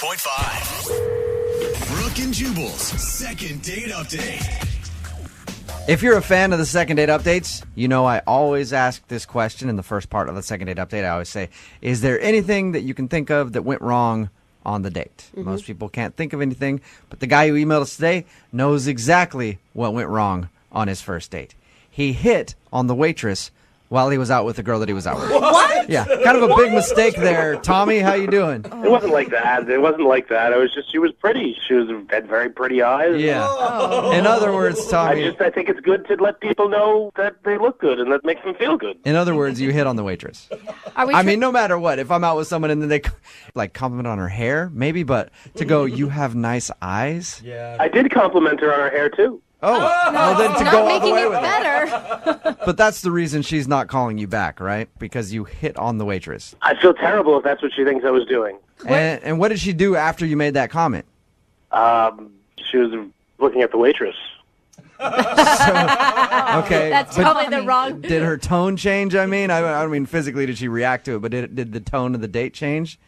92.5. Brooke and Jubal's second date update. If you're a fan of the second date updates, you know I always ask this question in the first part of the second date update. I always say, is there anything that you can think of that went wrong on the date? Most people can't think of anything, but the guy who emailed us today knows exactly what went wrong on his first date. He hit on the waitress while he was out with the girl that he was out with. What? Yeah, kind of a big mistake there. Tommy, how you doing? It wasn't like that. It wasn't like that. It was just, she was pretty. She had very pretty eyes. Yeah. In other words, Tommy. I think it's good to let people know that they look good and that makes them feel good. In other words, you hit on the waitress. I mean, no matter what, if I'm out with someone and then they like compliment on her hair, maybe, but to go, you have nice eyes. Yeah. I did compliment her on her hair too. Oh, well then to Not go all the making way it with it. better. But that's the reason she's not calling you back, right? Because you hit on the waitress. I feel terrible if that's what she thinks I was doing. And what did she do after you made that comment? She was looking at the waitress. Okay. That's but probably the wrong. did her tone change? I mean, I don't mean physically did she react to it, but did the tone of the date change?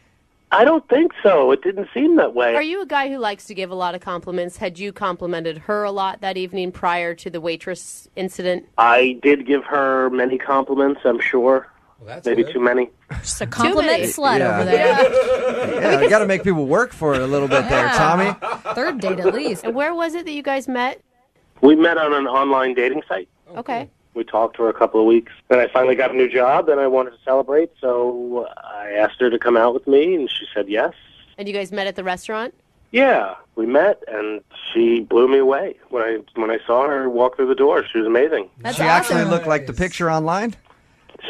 I don't think so. It didn't seem that way. Are you a guy who likes to give a lot of compliments? Had you complimented her a lot that evening prior to the waitress incident? I did give her many compliments, I'm sure. Well, that's Maybe good. too many. Just a compliment many. slut Yeah. over there. Yeah, you got to make people work for it a little bit there, Tommy. Third date at least. And where was it that you guys met? We met on an online dating site. Okay. We talked for a couple of weeks. Then I finally got a new job, and I wanted to celebrate, so I asked her to come out with me, and she said yes. And you guys met at the restaurant? Yeah, we met, and she blew me away. When I saw her walk through the door, she was amazing. That's She actually awesome. looked like the picture online.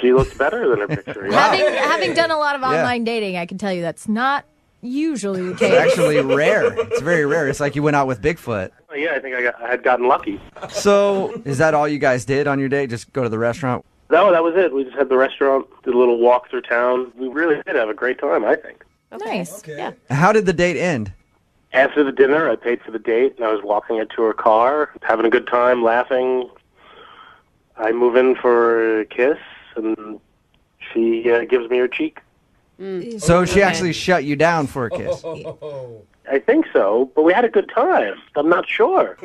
She looked better than her picture. Yeah. Having done a lot of online dating, I can tell you that's not usually the It's case. actually rare. It's very rare. It's like you went out with Bigfoot. Yeah, I think I had gotten lucky. So, is that all you guys did on your date? Just go to the restaurant? No, that was it. We just had the restaurant, did a little walk through town. We really did have a great time, I think. Nice. Okay. Yeah. How did the date end? After the dinner, I paid for the date, and I was walking her to her car, having a good time, laughing. I move in for a kiss, and she gives me her cheek. So she actually shut you down for a kiss. I think so, but we had a good time. I'm not sure.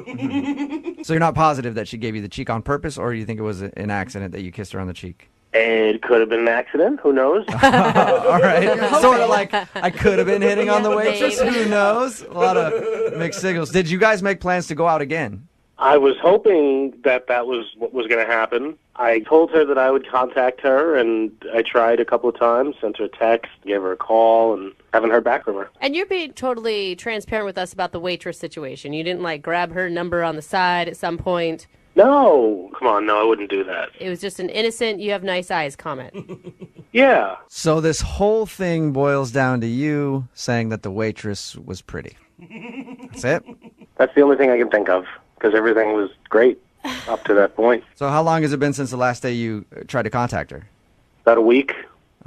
So you're not positive that she gave you the cheek on purpose, or you think it was an accident that you kissed her on the cheek? It could have been an accident. Who knows? All right. Sort of like I could have been hitting on the waitress. maybe. Who knows? A lot of mixed signals. Did you guys make plans to go out again? I was hoping that was what was going to happen. I told her that I would contact her, and I tried a couple of times, sent her a text, gave her a call, and haven't heard back from her. And you're being totally transparent with us about the waitress situation. You didn't, like, grab her number on the side at some point. No, come on, no, I wouldn't do that. It was just an innocent, you have nice eyes comment. Yeah, So this whole thing boils down to you saying that the waitress was pretty. That's it? that's the only thing I can think of, because everything was great up to that point. So how long has it been since the last day you tried to contact her? About a week.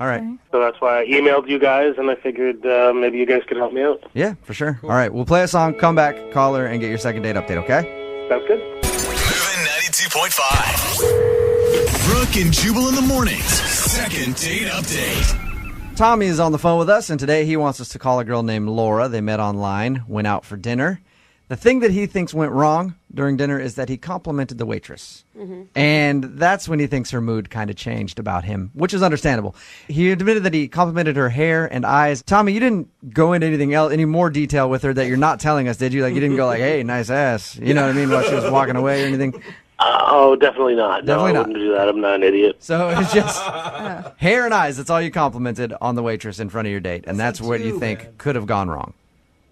All right. So that's why I emailed you guys, and I figured maybe you guys could help me out. Yeah, for sure. All right, we'll play a song, come back, call her, and get your second date update, okay? Sounds good. Moving 92.5. Brooke and Jubal in the mornings. Second date update. Tommy is on the phone with us, and today he wants us to call a girl named Laura. They met online, went out for dinner. The thing that he thinks went wrong during dinner is that he complimented the waitress. And that's when he thinks her mood kind of changed about him, which is understandable. He admitted that he complimented her hair and eyes. Tommy, you didn't go into anything else, any more detail with her that you're not telling us, did you? Like, you didn't go like, hey, nice ass. You know what I mean? While she was walking away or anything. Oh, definitely not. Definitely no, not. I wouldn't do that. I'm not an idiot. So it's just hair and eyes. That's all you complimented on the waitress in front of your date. And that's what you too think bad. could have gone wrong.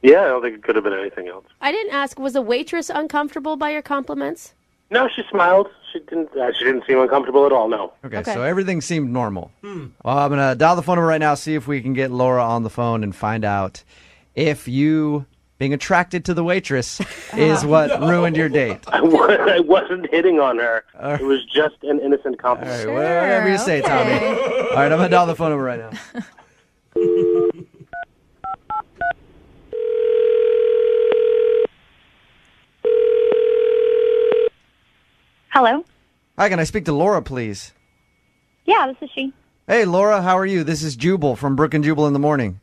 Yeah, I don't think it could have been anything else. I didn't ask, was a waitress uncomfortable by your compliments? No, she smiled. She didn't seem uncomfortable at all, no. Okay, Okay. so everything seemed normal. Well, I'm going to dial the phone number right now, see if we can get Laura on the phone and find out if you being attracted to the waitress is what ruined your date. I wasn't hitting on her. It was just an innocent All compliment. right, whatever you say, Tommy. All right, I'm going to dial the phone number right now. Hello? Hi, can I speak to Laura, please? Yeah, this is she. Hey, Laura, how are you? This is Jubal from Brooke and Jubal in the Morning.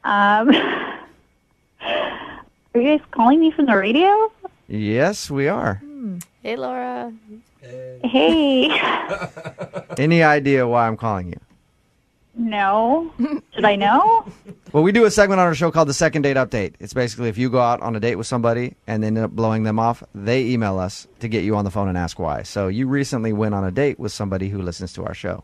Are you guys calling me from the radio? Yes, we are. Hey, Laura. Hey. Any idea why I'm calling you? No. Should I know? Well, we do a segment on our show called the Second Date Update. It's basically if you go out on a date with somebody and they end up blowing them off, they email us to get you on the phone and ask why. So you recently went on a date with somebody who listens to our show.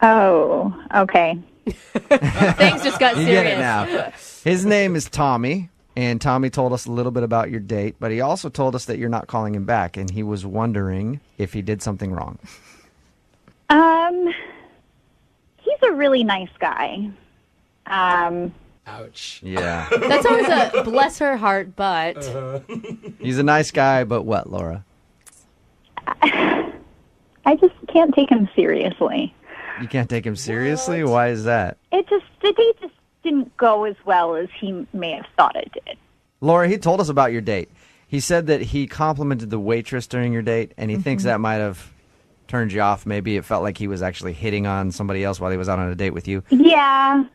Oh, okay. Things just got You serious. get it now. His name is Tommy, and Tommy told us a little bit about your date, but he also told us that you're not calling him back, and he was wondering if he did something wrong. He's a really nice guy. Ouch. Yeah. That's always a bless her heart, but He's a nice guy, but what, Laura? I just can't take him seriously. You can't take him seriously? Why is that? The date just didn't go as well as he may have thought it did. Laura, he told us about your date. He said that he complimented the waitress during your date, and he thinks that might have turned you off. Maybe it felt like he was actually hitting on somebody else while he was out on a date with you. Yeah,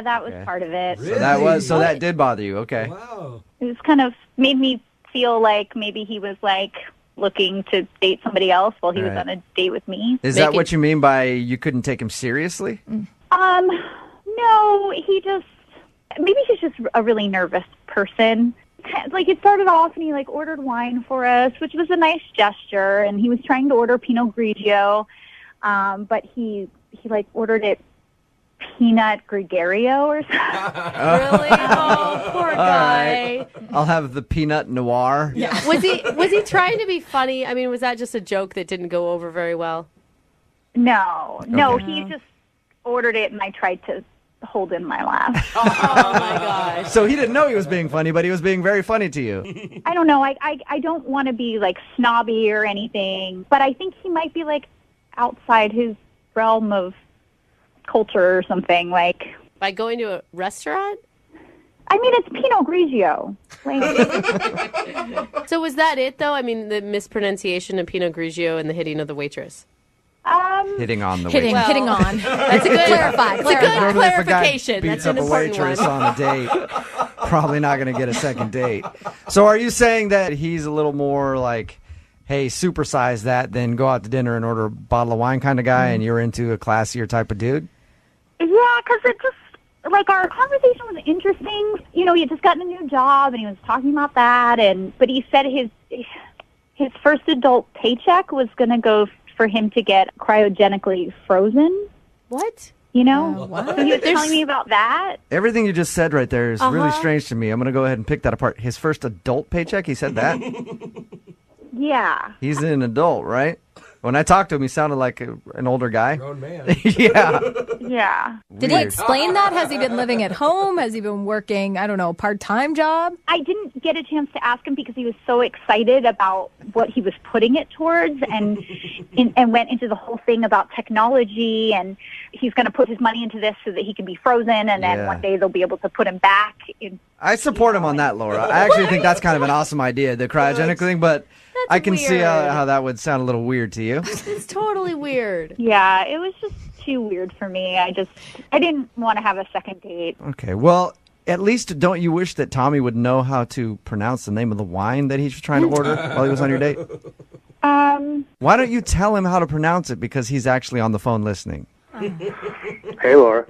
that was part of it. Really? So that did bother you. Okay. Wow. It was kind of made me feel like maybe he was like looking to date somebody else while he was Right. on a date with me. Is that what you mean by you couldn't take him seriously? No, maybe he's just a really nervous person. Like, it started off and he like ordered wine for us, which was a nice gesture, and he was trying to order Pinot Grigio, but he like ordered it Peanut Gregario or something. really, oh, poor guy. Right. I'll have the peanut noir. Yeah. Was he trying to be funny? I mean, was that just a joke that didn't go over very well? No, Okay. he just ordered it and I tried to hold in my laugh. Oh my gosh. So he didn't know he was being funny, but he was being very funny to you. I don't know. I don't want to be like snobby or anything, but I think he might be like outside his realm of culture or something. Like, By going to a restaurant? I mean, it's Pinot Grigio. Like, So was that it, though? I mean, the mispronunciation of Pinot Grigio and the hitting of the waitress. Hitting on the Hitting, waitress. hitting on. That's a good Clarify. It's a good Normally, if a guy clarification. beats That's an up a important waitress one. on a date, probably not going to get a second date. So are you saying that he's a little more like, hey, supersize that, then go out to dinner and order a bottle of wine kind of guy, and you're into a classier type of dude? yeah, because it just, like, our conversation was interesting. You know, he had just gotten a new job, and he was talking about that, but he said his first adult paycheck was going to go for him to get cryogenically frozen, What? you know? what? So he was telling me about that. Everything you just said right there is really strange to me. I'm going to go ahead and pick that apart. His first adult paycheck, he said that? Yeah. He's an adult, right? When I talked to him, he sounded like an older guy. Grown man. Yeah. Yeah. Did he Weird. explain that? Has he been living at home? Has he been working, I don't know, part-time job? I didn't get a chance to ask him because he was so excited about what he was putting it towards and went into the whole thing about technology, and he's going to put his money into this so that he can be frozen, and then Yeah. one day they'll be able to put him back. I support him on that, Laura. I actually think that's kind of an awesome idea, the cryogenic thing, but I can see weird. how that would sound a little weird to you. It's totally weird. Yeah, it was just too weird for me. I didn't want to have a second date. Okay, well, at least don't you wish that Tommy would know how to pronounce the name of the wine that he's trying to order while he was on your date? Why don't you tell him how to pronounce it, because he's actually on the phone listening? Hey, Laura.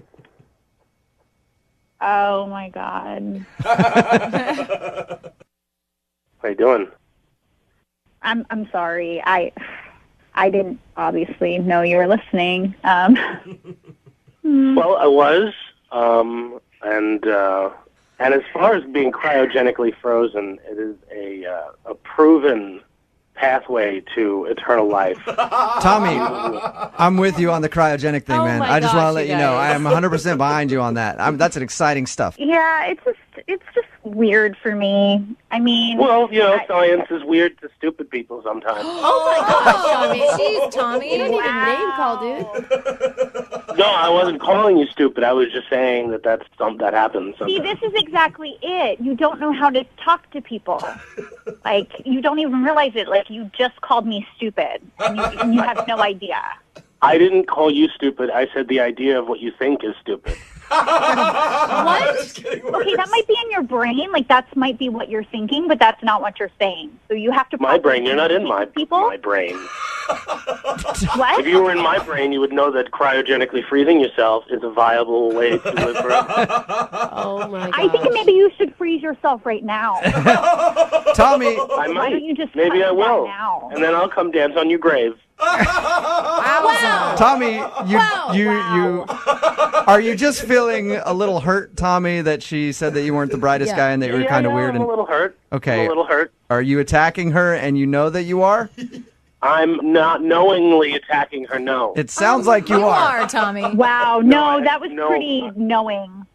Oh my God. How you doing? I'm sorry. I didn't obviously know you were listening. Well, I was, and as far as being cryogenically frozen, it is a proven pathway to eternal life. Tommy, I'm with you on the cryogenic thing, Oh man. my I just want to gosh, let you you know I guys. am 100% behind you on that. That's an exciting stuff. Yeah, it's just weird for me. I mean, Well, science is weird to stupid people sometimes. Oh my gosh, Tommy. Jeez, Tommy. You don't need a name call, dude. No, I wasn't calling you stupid. I was just saying that happens see, sometimes. this is exactly it. You don't know how to talk to people. Like, you don't even realize it. Like, you just called me stupid, and you have no idea. I didn't call you stupid. I said the idea of what you think is stupid. What? It's getting worse. Okay, that might be in your brain. Like, that might be what you're thinking, but that's not what you're saying. So you have to... My brain. You're not in my my brain. What? If you were in my brain, you would know that cryogenically freezing yourself is a viable way to live forever. Oh, my God. I think maybe you should freeze yourself right now. Tommy, I might. Why don't you just Maybe cut I that will. now? And then I'll come dance on your grave. Wow. Tommy, you, Wow. you, are you just feeling a little hurt, Tommy, that she said that you weren't the brightest Yeah. guy and that you were kind of weird? I'm a little hurt. Okay. I'm a little hurt. Are you attacking her and you know that you are? I'm not knowingly attacking her, no. It sounds like you You are. are, Tommy. Wow, No, no, that was no. pretty knowing.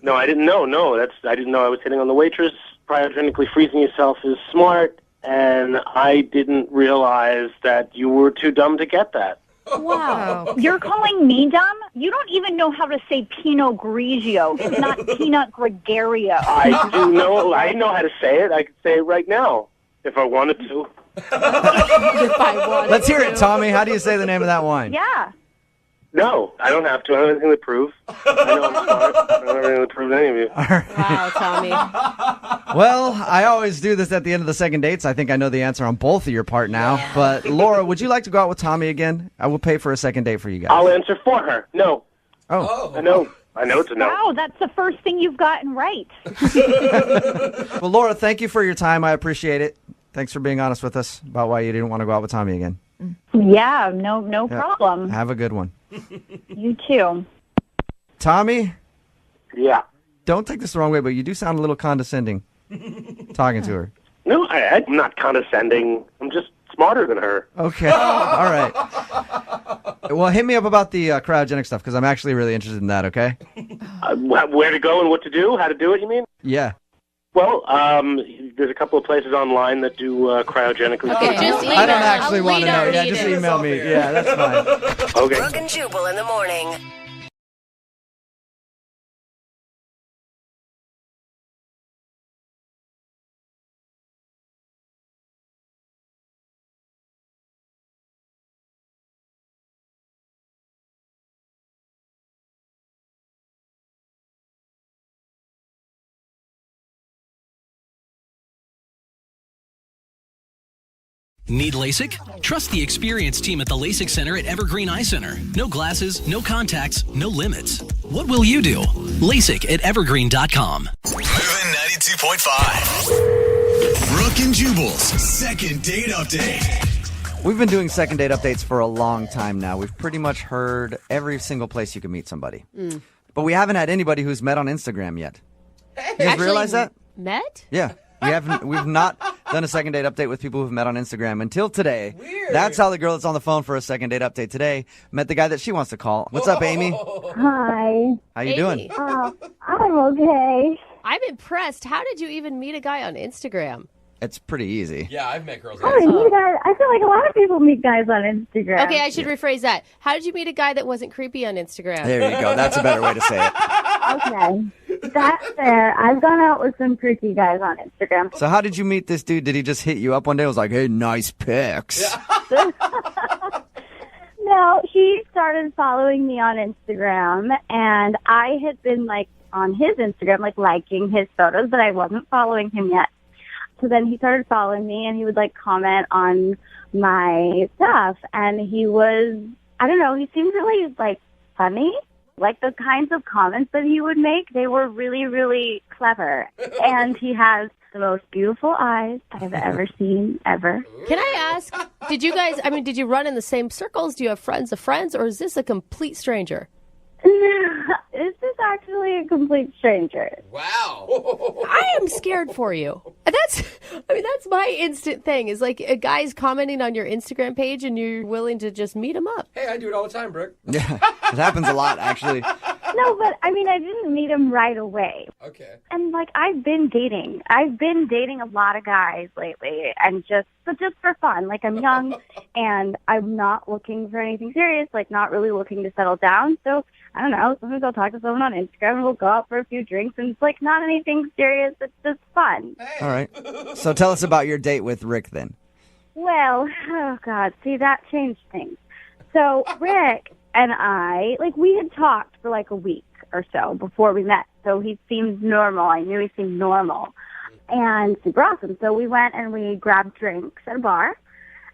No, I didn't know. No, I didn't know I was hitting on the waitress. Cryogenically freezing yourself is smart, and I didn't realize that you were too dumb to get that. Wow. You're calling me dumb? You don't even know how to say Pinot Grigio. It's not Peanut Gregario. I do know. I know how to say it. I could say it right now if I wanted to. If I wanted Let's hear it, to. Tommy. How do you say the name of that wine? Yeah. No, I don't have to. I don't have anything to prove. I know I'm smart. I don't have anything to prove to any of you. Wow, Tommy. Well, I always do this at the end of the second dates. I think I know the answer on both of your part now. But Laura, would you like to go out with Tommy again? I will pay for a second date for you guys. I'll answer for her. No. Oh. I know. I know it's a no. Wow, that's the first thing you've gotten right. Well, Laura, thank you for your time. I appreciate it. Thanks for being honest with us about why you didn't want to go out with Tommy again. Yeah, no problem. Have a good one. You too. Tommy, Yeah. don't take this the wrong way, but you do sound a little condescending talking to her. No, I'm not condescending. I'm just smarter than her. Okay. All right. Well, hit me up about the cryogenic stuff because I'm actually really interested in that, okay? Where to go and what to do? How to do it, you mean? Yeah. Well, there's a couple of places online that do cryogenically. Okay, just email. I don't actually want to We know. don't Yeah, need just it. email me. Yeah, that's fine. Okay. Brooke and Jubal in the morning. Need LASIK? Trust the experienced team at the LASIK Center at Evergreen Eye Center. No glasses, no contacts, no limits. What will you do? LASIK at evergreen.com. Moving 92.5. Brooke and Jubal's second date update. We've been doing second date updates for a long time now. We've pretty much heard every single place you can meet somebody. But we haven't had anybody who's met on Instagram yet. You guys Actually, realize that? Met? Yeah. We've not done a second date update with people who've met on Instagram until today. Weird. That's how the girl that's on the phone for a second date update today met the guy that she wants to call. What's up, Amy? Hi. How you Amy. doing? I'm okay. I'm impressed. How did you even meet a guy on Instagram? It's pretty easy. Yeah, I've met girls. I feel like a lot of people meet guys on Instagram. Okay, I should rephrase that. How did you meet a guy that wasn't creepy on Instagram? There you go. That's a better way to say it. Okay. That's fair. I've gone out with some freaky guys on Instagram. So how did you meet this dude? Did he just hit you up one day and was like, hey, nice pics? No, he started following me on Instagram, and I had been, like, on his Instagram, like, liking his photos, but I wasn't following him yet. So then he started following me, and he would, like, comment on my stuff, and he was, I don't know, he seemed really, like, funny. Like, the kinds of comments that he would make, they were really, really clever. And he has the most beautiful eyes I've ever seen, ever. Can I ask, did you run in the same circles? Do you have friends of friends, or is this a complete stranger? This is actually a complete stranger. Wow. I am scared for you. That's my instant thing is like a guy's commenting on your Instagram page and you're willing to just meet him up. Hey, I do it all the time, Brooke. Yeah, it happens a lot, actually. No, but I mean, I didn't meet him right away. Okay. And like, I've been dating a lot of guys lately, and just for fun. Like, I'm young and I'm not looking for anything serious, like not really looking to settle down. So I don't know, sometimes I'll talk to someone on Instagram and we'll go out for a few drinks, and it's like not anything serious, it's just fun. All right. So tell us about your date with Rick then. Well, oh God, see, that changed things. So Rick and I, like, we had talked for like a week or so before we met. So he seemed normal. I knew he seemed normal and super awesome. So we went and we grabbed drinks at a bar.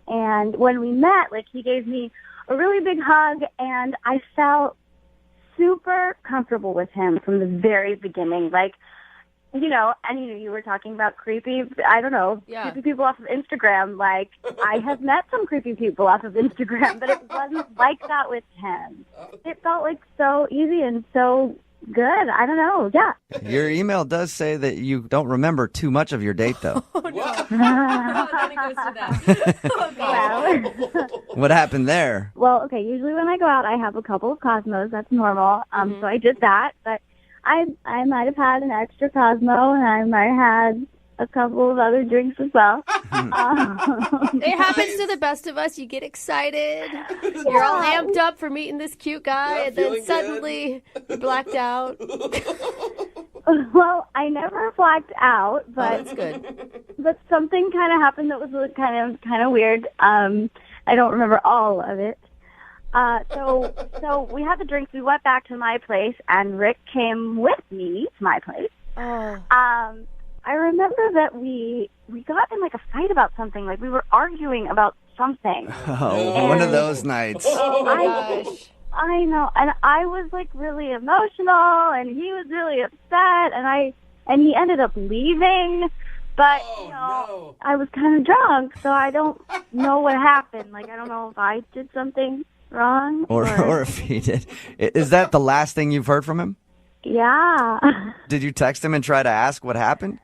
And when we met, like, he gave me a really big hug, and I felt super comfortable with him from the very beginning. Like, you know, and you were talking about creepy, I don't know, creepy people off of Instagram. Like, I have met some creepy people off of Instagram, but it wasn't like that with him. It felt like so easy and so good. I don't know. Yeah. Your email does say that you don't remember too much of your date, though. Oh, no. Then it goes to that. Oh, God. What happened there? Well, okay, usually when I go out, I have a couple of Cosmos. That's normal. So I did that, but I might have had an extra Cosmo, and I might have had a couple of other drinks as well. It happens to the best of us. You get excited. You're all amped up for meeting this cute guy, and then suddenly you're blacked out. Well, I never blacked out, but that's good. But something kind of happened that was kind of weird. I don't remember all of it. So we had the drinks. We went back to my place, and Rick came with me to my place. Oh. I remember that we got in like a fight about something. Like, we were arguing about something. Oh, one of those nights. Oh, my gosh. I know, and I was like really emotional, and he was really upset, and he ended up leaving. But I was kind of drunk, so I don't know what happened. Like, I don't know if I did something wrong, or if he did. Is that the last thing you've heard from him? Yeah. Did you text him and try to ask what happened?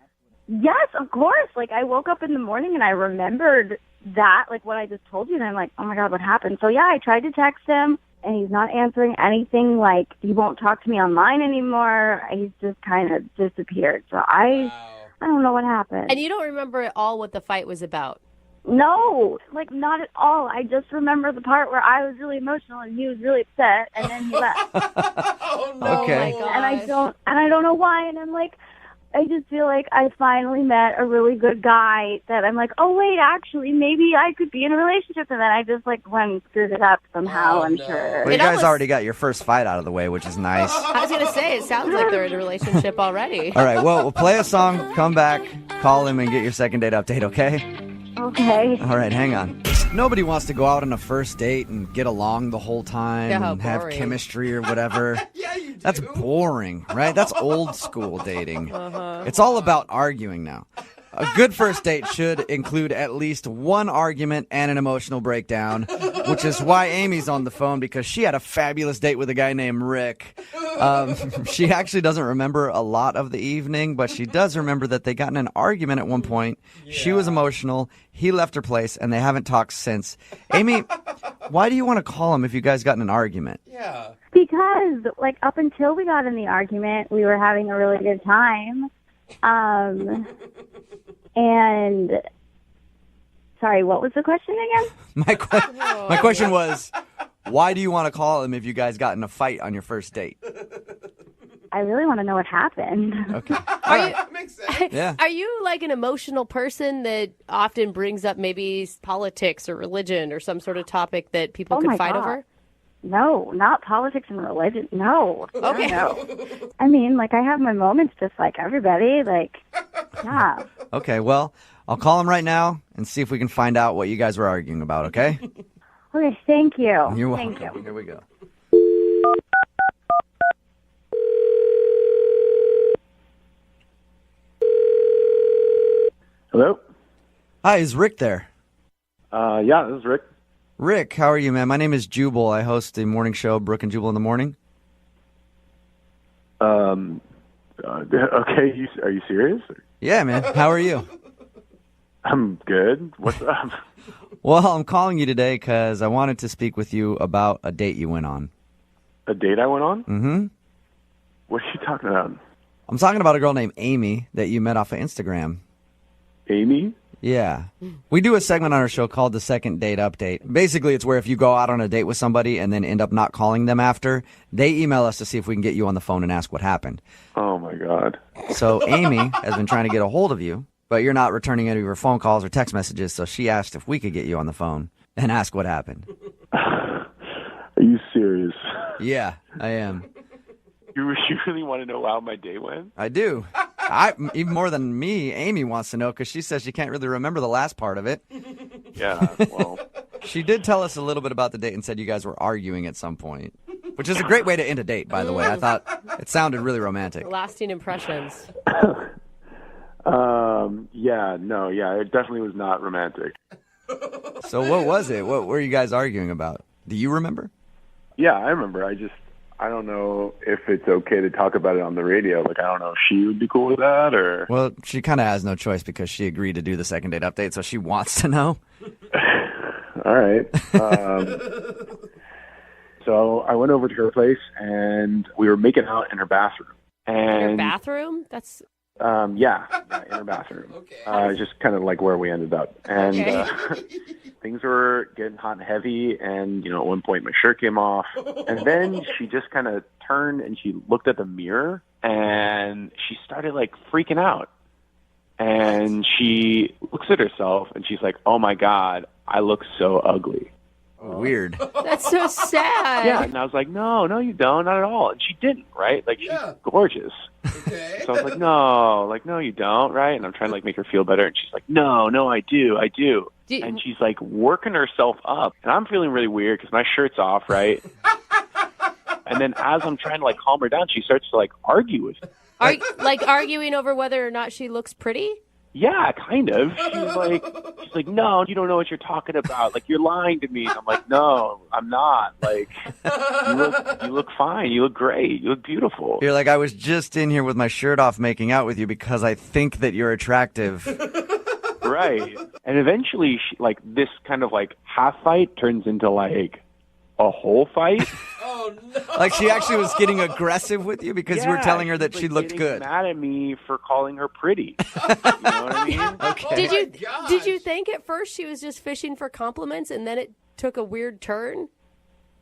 Yes, of course. Like, I woke up in the morning and I remembered that, like what I just told you, and I'm like, oh my God, what happened? So yeah, I tried to text him, and he's not answering anything. Like, he won't talk to me online anymore. He's just kind of disappeared. So I don't know what happened. And you don't remember at all what the fight was about? No, like, not at all. I just remember the part where I was really emotional and he was really upset, and then he left. Oh, no. Okay. Oh, my gosh. And I don't know why. And I'm like, I just feel like I finally met a really good guy that I'm like, oh wait, actually, maybe I could be in a relationship. And then I just like went and screwed it up somehow. I'm sure. Well, you guys already got your first fight out of the way, which is nice. I was going to say, it sounds like they're in a relationship already. All right, well, we'll play a song, come back, call him, and get your second date update, okay? Okay. All right, hang on. Nobody wants to go out on a first date and get along the whole time and have boring. chemistry or whatever. That's boring, right? That's old school dating. It's all about arguing now. A good first date should include at least one argument and an emotional breakdown, which is why Amy's on the phone, because she had a fabulous date with a guy named Rick. She actually doesn't remember a lot of the evening, but she does remember that they got in an argument at one point. Yeah. She was emotional. He left her place, and they haven't talked since. Amy, why do you want to call him if you guys got in an argument? Yeah. Because, like, up until we got in the argument, we were having a really good time. And sorry, what was the question again? My question was, why do you want to call him if you guys got in a fight on your first date? I really want to know what happened. Okay. Makes sense. Yeah. Are you like an emotional person that often brings up maybe politics or religion or some sort of topic that people could fight over? No, not politics and religion. No. Okay. No. I mean, like, I have my moments just like everybody. Like, yeah. Okay, well, I'll call him right now and see if we can find out what you guys were arguing about, okay? Okay, thank you. You're welcome. Thank you. Here we go. Hello? Hi, is Rick there? Yeah, this is Rick. Rick, how are you, man? My name is Jubal. I host the morning show, Brooke and Jubal in the Morning. Okay, are you serious? Yeah, man. How are you? I'm good. What's up? Well, I'm calling you today because I wanted to speak with you about a date you went on. A date I went on? Mm-hmm. What are you talking about? I'm talking about a girl named Amy that you met off of Instagram. Amy? Yeah. We do a segment on our show called the Second Date Update. Basically, it's where if you go out on a date with somebody and then end up not calling them after, they email us to see if we can get you on the phone and ask what happened. Oh, my God. So Amy has been trying to get a hold of you, but you're not returning any of her phone calls or text messages, so she asked if we could get you on the phone and ask what happened. Are you serious? Yeah, I am. You really want to know how my day went? I do. Even more than me, Amy wants to know because she says she can't really remember the last part of it. Yeah, well. She did tell us a little bit about the date and said you guys were arguing at some point, which is a great way to end a date, by the way. I thought it sounded really romantic. Lasting impressions. It definitely was not romantic. So what was it? What were you guys arguing about? Do you remember? Yeah, I remember. I don't know if it's okay to talk about it on the radio. Like, I don't know if she would be cool with that or... Well, she kind of has no choice because she agreed to do the second date update, so she wants to know. All right. So I went over to her place, and we were making out in her bathroom. Your bathroom? That's... Yeah, in her bathroom. Okay. Just kind of like where we ended up. And things were getting hot and heavy, and, at one point my shirt came off. And then she just kind of turned and she looked at the mirror, and she started, like, freaking out. And she looks at herself, and she's like, oh, my God, I look so ugly. Weird. That's so sad. Yeah, and I was like, no, you don't, not at all. And she didn't, right? Like, she's gorgeous. Okay. So I was like, no, you don't, right? And I'm trying to, like, make her feel better. And she's like, no, I do. And she's, like, working herself up. And I'm feeling really weird because my shirt's off, right? And then as I'm trying to, like, calm her down, she starts to, like, argue with me. Arguing over whether or not she looks pretty? Yeah, kind of. She's like, no, you don't know what you're talking about. Like, you're lying to me. And I'm like, no, I'm not. Like, you look fine. You look great. You look beautiful. You're like, I was just in here with my shirt off making out with you because I think that you're attractive. Right. And eventually, this kind of, like, half fight turns into, like, a whole fight. Oh, no. Like, she actually was getting aggressive with you because you were telling her that she looked good. Mad at me for calling her pretty. You know what I mean? Okay. Did you think at first she was just fishing for compliments and then it took a weird turn?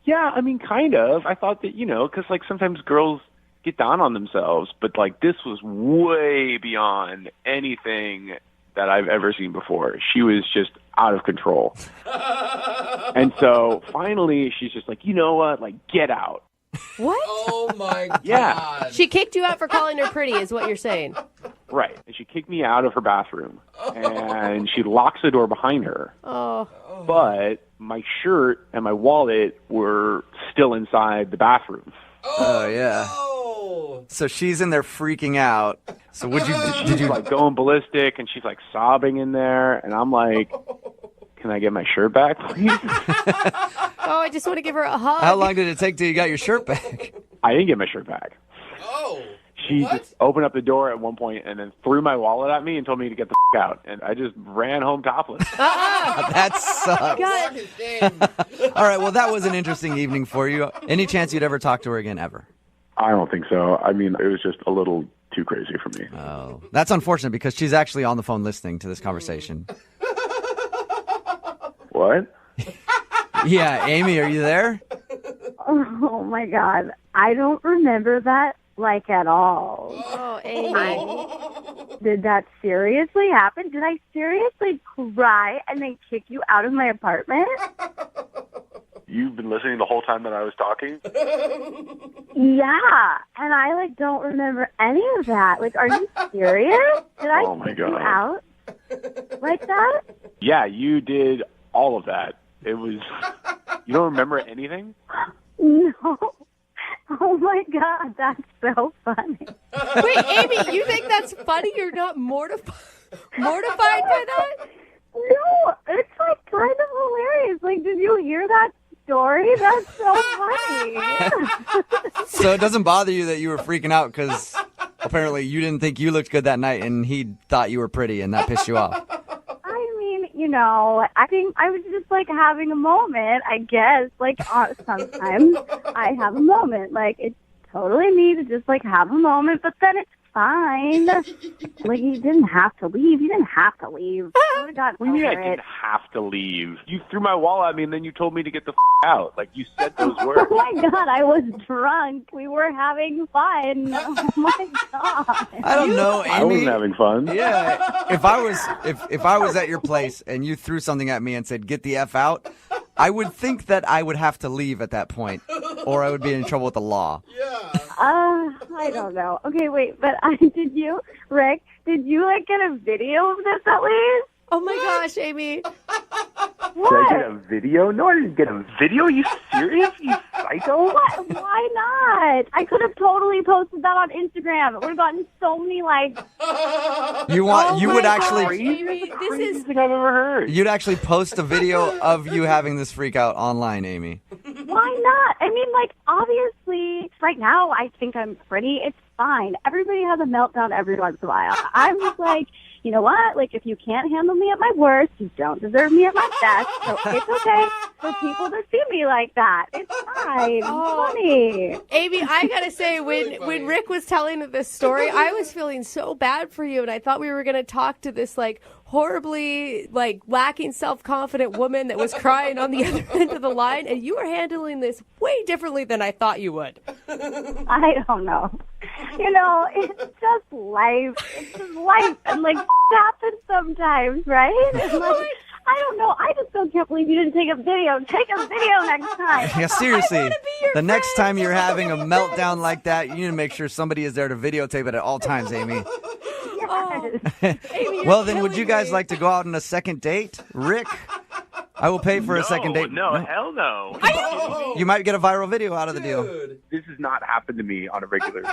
Yeah, I mean, kind of. I thought that, because, like, sometimes girls get down on themselves, but, like, this was way beyond anything that I've ever seen before. She was just out of control. And so finally she's just like, you know what? Like, get out. What? Oh my God. Yeah. She kicked you out for calling her pretty is what you're saying. Right. And she kicked me out of her bathroom. And she locks the door behind her. Oh. But my shirt and my wallet were still inside the bathroom. Oh, yeah. No. So she's in there freaking out. So She's like going ballistic, and she's like sobbing in there, and I'm like, can I get my shirt back, please? Oh, I just want to give her a hug. How long did it take till you got your shirt back? I didn't get my shirt back. Oh. She just opened up the door at one point and then threw my wallet at me and told me to get the out. And I just ran home topless. That sucks. All right, well, that was an interesting evening for you. Any chance you'd ever talk to her again, ever? I don't think so. I mean, it was just a little too crazy for me. Oh, that's unfortunate because she's actually on the phone listening to this conversation. What? Yeah, Amy, are you there? Oh, my God. I don't remember that, like, at all. Oh, Amy. Did that seriously happen? Did I seriously cry and then kick you out of my apartment? You've been listening the whole time that I was talking? Yeah, and I, like, don't remember any of that. Like, are you serious? Did I kick you out like that? Yeah, you did all of that. It was... You don't remember anything? No. Oh, my God, that's so funny. Wait, Amy, you think that's funny? You're not mortified by that? No, it's, like, kind of hilarious. Like, did you hear that story? That's so funny. So it doesn't bother you that you were freaking out because apparently you didn't think you looked good that night and he thought you were pretty and that pissed you off. I mean, I think I was just, like, having a moment, I guess. Like, sometimes I have a moment. Like, it's totally me to just, like, have a moment, but then it's fine. Like, you didn't have to leave. You didn't have to leave. I got What do you mean I over didn't it. have to leave? You threw my wallet at me and then you told me to get the out. Like, you said those words. Oh, my God, I was drunk. We were having fun. Oh, my God. I don't know, Amy. I wasn't having fun. Yeah, if I was at your place and you threw something at me and said, get the F out, I would think that I would have to leave at that point or I would be in trouble with the law. Yeah. I don't know. Okay, wait, but Rick, did you like get a video of this at least? Oh my gosh, Amy. Did I get a video? No, I didn't get a video. Are you serious? You psycho? What? Why not? I could have totally posted that on Instagram. It would have gotten so many likes. You would actually Amy, this is Thing I've ever heard. you'd actually post a video of you having this freak out online, Amy. Why not? I mean, like, obviously, right now I think I'm pretty. It's fine. Everybody has a meltdown every once in a while. I'm just like, you know what? Like, if you can't handle me at my worst, you don't deserve me at my best. So it's okay for people to see me like that. It's fine. It's funny. Amy, I gotta say, when Rick was telling this story, I was feeling so bad for you, and I thought we were gonna talk to this like horribly like lacking self-confident woman that was crying on the other end of the line, and you were handling this way differently than I thought you would. I don't know. You know, it's just life. It's just life. And, like, happens sometimes, right? And, like, I don't know. I just still can't believe you didn't take a video. Take a video next time. Yeah, seriously. The next time you're having a meltdown like that, you need to make sure somebody is there to videotape it at all times, Amy. Yes. Amy, Well, then, would you guys like to go out on a second date? Rick, I will pay for a second date. No, hell no. You might get a viral video out of the deal. This has not happened to me on a regular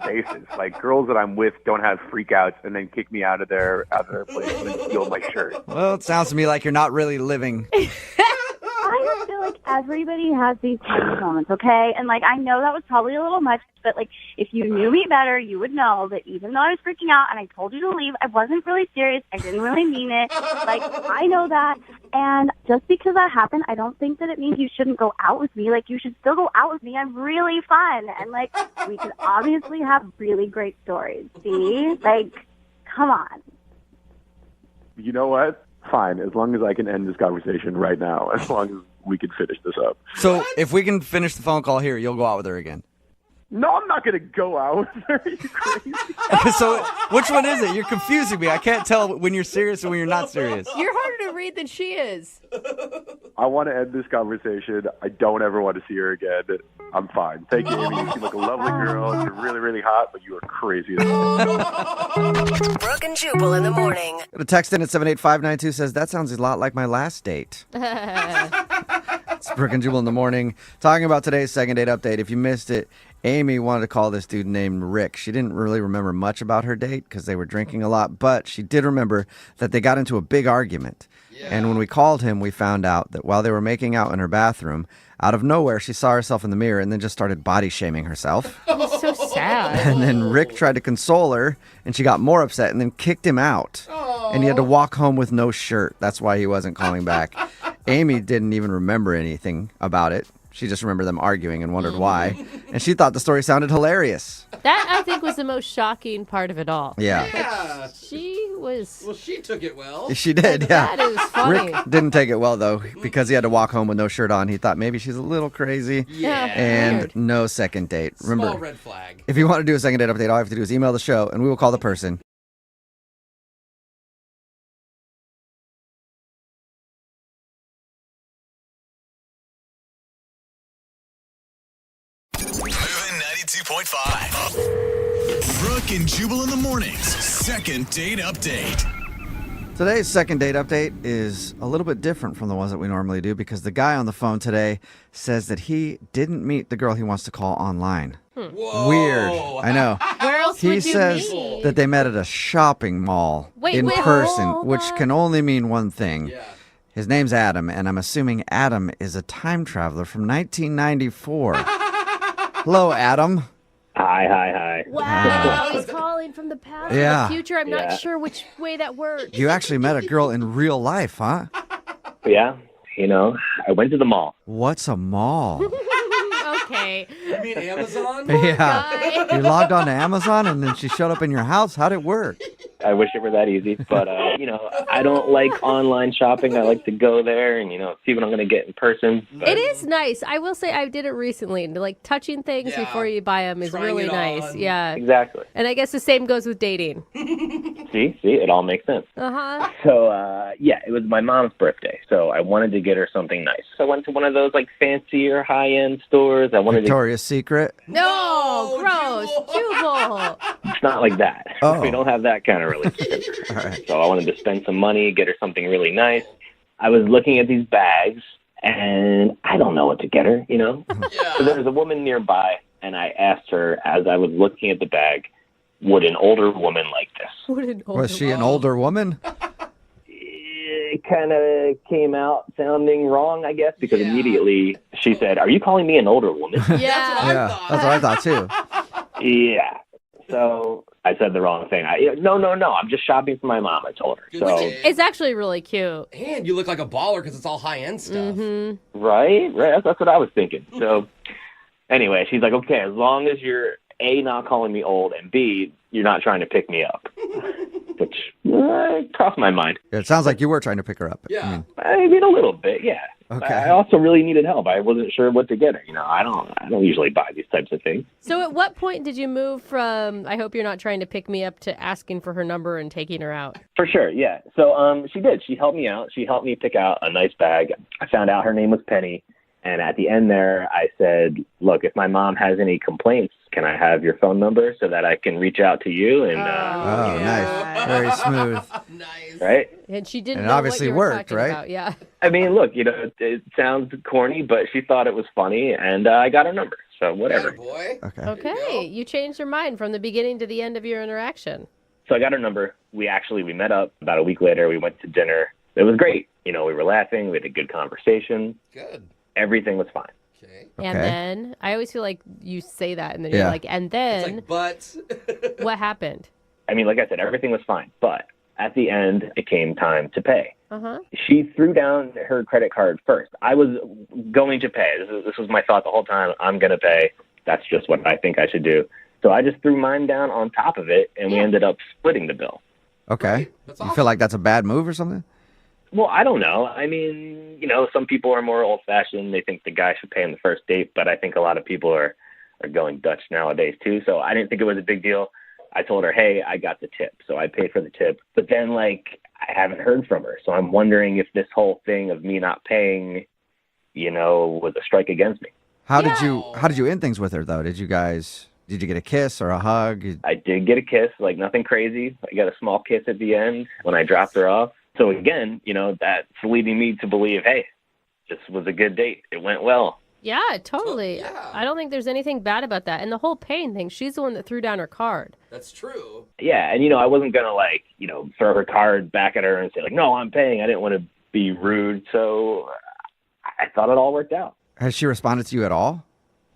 basis. Like, girls that I'm with don't have freakouts and then kick me out of their place and then steal my shirt. Well, it sounds to me like you're not really living. I just feel like everybody has these kind of moments, okay? And, like, I know that was probably a little much, but, like, if you knew me better, you would know that even though I was freaking out and I told you to leave, I wasn't really serious. I didn't really mean it. Like, I know that. And just because that happened, I don't think that it means you shouldn't go out with me. Like, you should still go out with me. I'm really fun. And, like, we could obviously have really great stories. See? Like, come on. You know what? Fine, as long as I can end this conversation right now, as long as we can finish this up. So if we can finish the phone call here, you'll go out with her again. No, I'm not going to go out. Are you crazy? So which one is it? You're confusing me. I can't tell when you're serious and when you're not serious. you're harder to read than she is. I want to end this conversation. I don't ever want to see her again. I'm fine. Thank you, Amy. You seem like a lovely girl. You're really, really hot, but you are crazy. Brooke and Jubal in the morning. The text in at 78592 says, that sounds a lot like my last date. It's Brooke and Jubal in the morning. Talking about today's second date update. If you missed it, Amy wanted to call this dude named Rick. She didn't really remember much about her date because they were drinking a lot, but she did remember that they got into a big argument. Yeah. And when we called him, we found out that while they were making out in her bathroom, out of nowhere, she saw herself in the mirror and then just started body shaming herself. He's so sad. And then Rick tried to console her, and she got more upset and then kicked him out. Aww. And he had to walk home with no shirt. That's why he wasn't calling back. Amy didn't even remember anything about it. She just remembered them arguing and wondered why. And she thought the story sounded hilarious. That, I think, was the most shocking part of it all. Yeah. Like, she was... Well, she took it well. She did, yeah. That is funny. Rick didn't take it well, though, because he had to walk home with no shirt on. He thought maybe she's a little crazy. Yeah. And weird. No second date. Remember, Small red flag. if you want to do a second date update, all you have to do is email the show, and we will call the person. Moving 92.5. Brooke and Jubal in the mornings. Second date update. Today's second date update is a little bit different from the ones that we normally do because the guy on the phone today says that he didn't meet the girl he wants to call online. Whoa. Weird. I know. Where else He would you says meet? that they met at a shopping mall in person, which can only mean one thing. Yeah. His name's Adam, and I'm assuming Adam is a time traveler from 1994. Hello, Adam. Hi. Wow, he's calling from the past Yeah. or the future. I'm not sure which way that works. You actually met a girl in real life, huh? Yeah, I went to the mall. What's a mall? Okay. You mean Amazon? Yeah. You logged on to Amazon and then she showed up in your house? How'd it work? I wish it were that easy, but I don't like online shopping. I like to go there and, see what I'm going to get in person. But It is nice. I will say I did it recently. Like touching things before you buy them is Trying really it nice. on. Yeah. Exactly. And I guess the same goes with dating. See, it all makes sense. Uh-huh. So, it was my mom's birthday, so I wanted to get her something nice. So I went to one of those, fancier, high-end stores. I wanted Victoria's Secret. No, gross. Jubal. It's not like that. Oh. We don't have that kind of relationship. All right. So I wanted to spend some money, get her something really nice. I was looking at these bags, and I don't know what to get her, Yeah. So there was a woman nearby, and I asked her, as I was looking at the bag, would an older woman like this? Was she an older woman? It kind of came out sounding wrong, I guess, because immediately she said, "Are you calling me an older woman?" Yeah. That's what I thought too. Yeah. So I said the wrong thing. No. I'm just shopping for my mom, I told her. So It's actually really cute. And you look like a baller because it's all high-end stuff. Mm-hmm. Right. That's what I was thinking. So anyway, she's like, okay, as long as you're A, not calling me old, and B, you're not trying to pick me up. Which crossed my mind. It sounds like you were trying to pick her up. Yeah. I mean, a little bit, yeah. Okay. I also really needed help. I wasn't sure what to get her. I don't usually buy these types of things. So at what point did you move from, I hope you're not trying to pick me up, to asking for her number and taking her out? For sure, yeah. So she did. She helped me out. She helped me pick out a nice bag. I found out her name was Penny. And at the end there, I said, look, if my mom has any complaints, can I have your phone number so that I can reach out to you? And Nice. Very smooth. Nice. Right? And she didn't And it know obviously what you were worked, talking right? about. Yeah. I mean, look, it sounds corny, but she thought it was funny, and I got her number. So whatever. Boy. Okay. Okay. You changed your mind from the beginning to the end of your interaction. So I got her number. We met up. About a week later, we went to dinner. It was great. We were laughing. We had a good conversation. Good. Everything was fine. Okay. And Okay. then, I always feel like you say that and then Yeah. you're like, and It's then like, but. what happened? I mean, like I said, everything was fine. But at the end, it came time to pay. Uh-huh. She threw down her credit card first. I was going to pay. This was my thought the whole time. I'm going to pay. That's just what I think I should do. So I just threw mine down on top of it, and we ended up splitting the bill. Okay. That's You awesome. feel like that's a bad move or something? Well, I don't know. I mean, some people are more old-fashioned. They think the guy should pay on the first date, but I think a lot of people are going Dutch nowadays, too. So I didn't think it was a big deal. I told her, hey, I got the tip. So I paid for the tip. But then, I haven't heard from her. So I'm wondering if this whole thing of me not paying, was a strike against me. How did you end things with her though? Did you get a kiss or a hug? I did get a kiss, nothing crazy. I got a small kiss at the end when I dropped her off. So again, that's leading me to believe, hey, this was a good date. It went well. Yeah, totally. Yeah. I don't think there's anything bad about that. And the whole paying thing, she's the one that threw down her card. That's true. Yeah, and I wasn't gonna throw her card back at her and say no, I'm paying. I didn't want to be rude, so I thought it all worked out. Has she responded to you at all?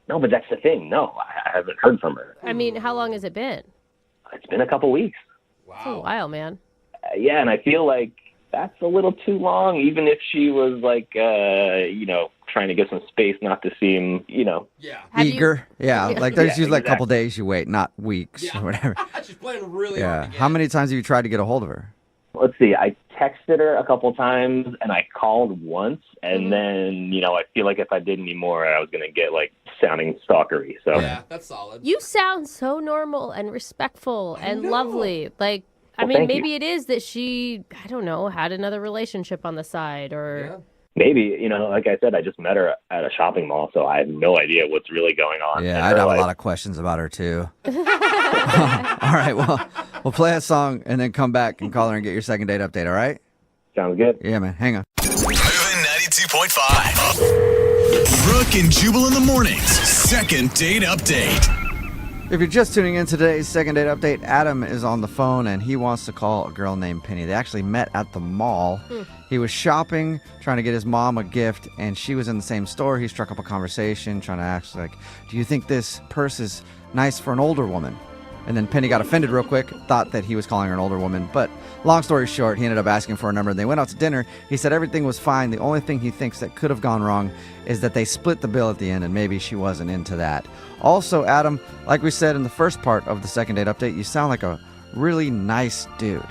No, but that's the thing. No, I haven't heard from her. I mean, how long has it been? It's been a couple weeks. It's a while, man. Yeah, and I feel like that's a little too long, even if she was trying to get some space, not to seem, Yeah. Eager? Yeah. There's usually a couple exactly. days you wait, not weeks or whatever. She's playing really Yeah. hard to get. How many times have you tried to get a hold of her? Let's see, I texted her a couple times and I called once, and then, I feel like if I did any more, I was going to get sounding stalkery. So Yeah, that's solid. You sound so normal and respectful and know. lovely. Well, Maybe thank you. it is that she, I don't know, had another relationship on the side or... maybe, like I said, I just met her at a shopping mall, so I have no idea what's really going on. Yeah, in I'd her have life. a lot of questions about her too. All right, well, we'll play a song and then come back and call her and get your second date update, all right? Sounds good. Yeah, man. Hang on. Moving 92.5. Brooke and Jubal in the mornings. Second date update. If you're just tuning in today's second date update, Adam is on the phone and he wants to call a girl named Penny. They actually met at the mall. He was shopping, trying to get his mom a gift, and she was in the same store. He struck up a conversation, trying to ask, do you think this purse is nice for an older woman? And then Penny got offended real quick, thought that he was calling her an older woman. But long story short, he ended up asking for a number. They went out to dinner. He said everything was fine. The only thing he thinks that could have gone wrong is that they split the bill at the end, and maybe she wasn't into that. Also, Adam, like we said in the first part of the second date update, you sound like a really nice dude.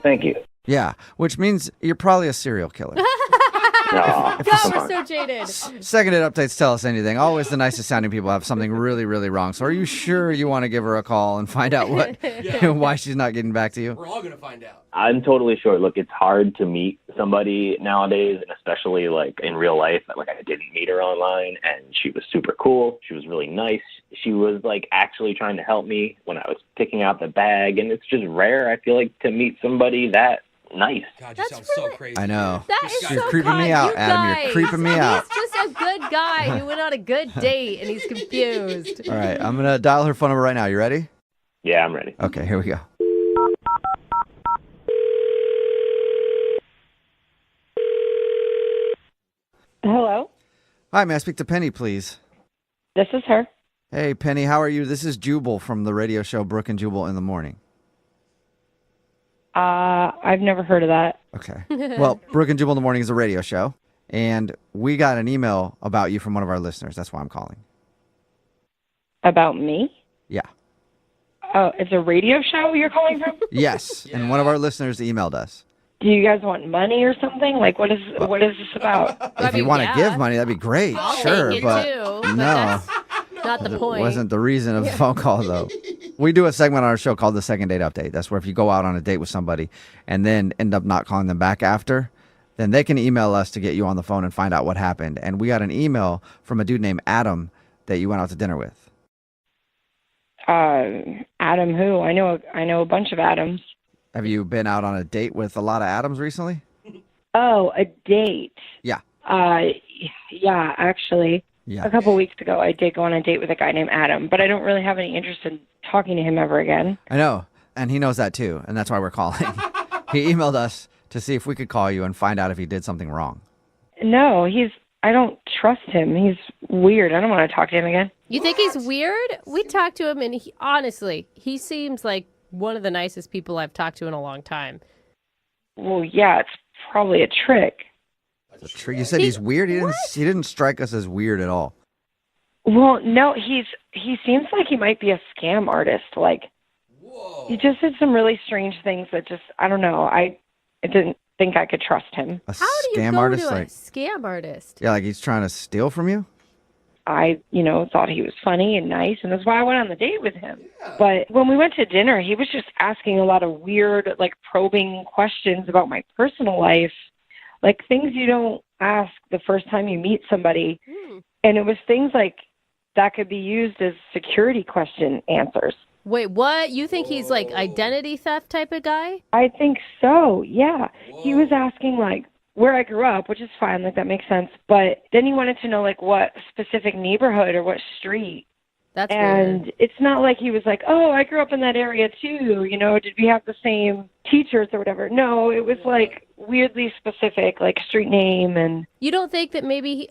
Thank you. Yeah, which means you're probably a serial killer. No, God, we're so jaded. Second date updates tell us anything. Always the nicest sounding people have something really, really wrong. So are you sure you want to give her a call and find out why she's not getting back to you? We're all going to find out. I'm totally sure. Look, it's hard to meet somebody nowadays, and especially like in real life. Like I didn't meet her online, and she was super cool. She was really nice. She was like actually trying to help me when I was picking out the bag, and it's just rare, I feel like, to meet somebody that nice. God, you sound so crazy. I know. That is You're so creeping me kind. out, You Adam. guys. You're creeping me out. He's just a good guy who went on a good date and he's confused. All right, I'm going to dial her phone number right now. You ready? Yeah, I'm ready. Okay, here we go. Hello, Hi, may I speak to Penny, please? this is her. Hey, Penny, how are you? This is Jubal from the radio show Brooke and Jubal in the Morning. I've never heard of that. Okay. Well, Brooke and Jubal in the Morning is a radio show, and we got an email about you from one of our listeners. That's why I'm calling. About me? Yeah. Oh, it's a radio show you're calling from? Yes, and one of our listeners emailed us. Do you guys want money or something? Like, what is this about? If you want to give money, that'd be great. Sure, take it but too, but no. that's not the point. Wasn't the reason of the phone call, though. We do a segment on our show called the Second Date Update. That's where if you go out on a date with somebody and then end up not calling them back after, then they can email us to get you on the phone and find out what happened. And we got an email from a dude named Adam that you went out to dinner with. Adam who? I know a bunch of Adams. Have you been out on a date with a lot of Adams recently? Oh, a date. Yeah. Yeah, actually. Yeah. A couple weeks ago, I did go on a date with a guy named Adam, but I don't really have any interest in talking to him ever again. I know. And he knows that too. And that's why we're calling. He emailed us to see if we could call you and find out if he did something wrong. No, I don't trust him. He's weird. I don't want to talk to him again. You think he's weird? We talked to him, and honestly, he seems like one of the nicest people I've talked to in a long time. Well, yeah, it's probably a trick. You said he's weird? He didn't strike us as weird at all. Well, no, he seems like he might be a scam artist. Like, he just did some really strange things that just, I don't know. I didn't think I could trust him. A How do you scam go artist? to Like, a scam artist? yeah, like he's trying to steal from you? I, thought he was funny and nice, and that's why I went on the date with him. But when we went to dinner, he was just asking a lot of weird, like, probing questions about my personal life, like things you don't ask the first time you meet somebody. And it was things like that could be used as security question answers. Wait, what? You think he's like identity theft type of guy? I think so, yeah. He was asking, like, where I grew up, which is fine, like, that makes sense. But then he wanted to know, like, what specific neighborhood or what street. That's and weird. It's not like he was like, oh, I grew up in that area too, did we have the same teachers or whatever? No, it was like weirdly specific, like street name. And You don't think that maybe,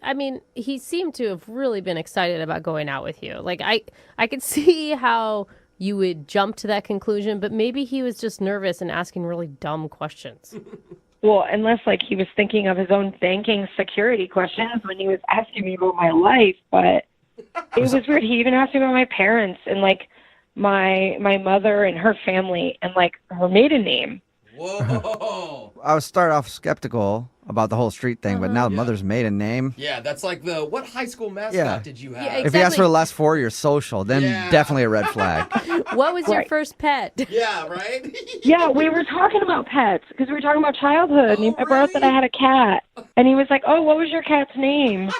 he seemed to have really been excited about going out with you. Like, I could see how you would jump to that conclusion, but maybe he was just nervous and asking really dumb questions. Well, unless like he was thinking of his own banking security questions when he was asking me about my life, but it was weird. He even asked me about my parents and like my mother and her family and like her maiden name. Whoa. I would start off skeptical about the whole street thing, but now the mother's maiden name. Yeah, that's like what high school mascot Yeah. did you have? Yeah, If he asks for the last four of your social, then Yeah. definitely a red flag. What was your Right. first pet? Yeah, right? Yeah, we were talking about pets because we were talking about childhood. And I brought up that I had a cat. And he was like, oh, what was your cat's name?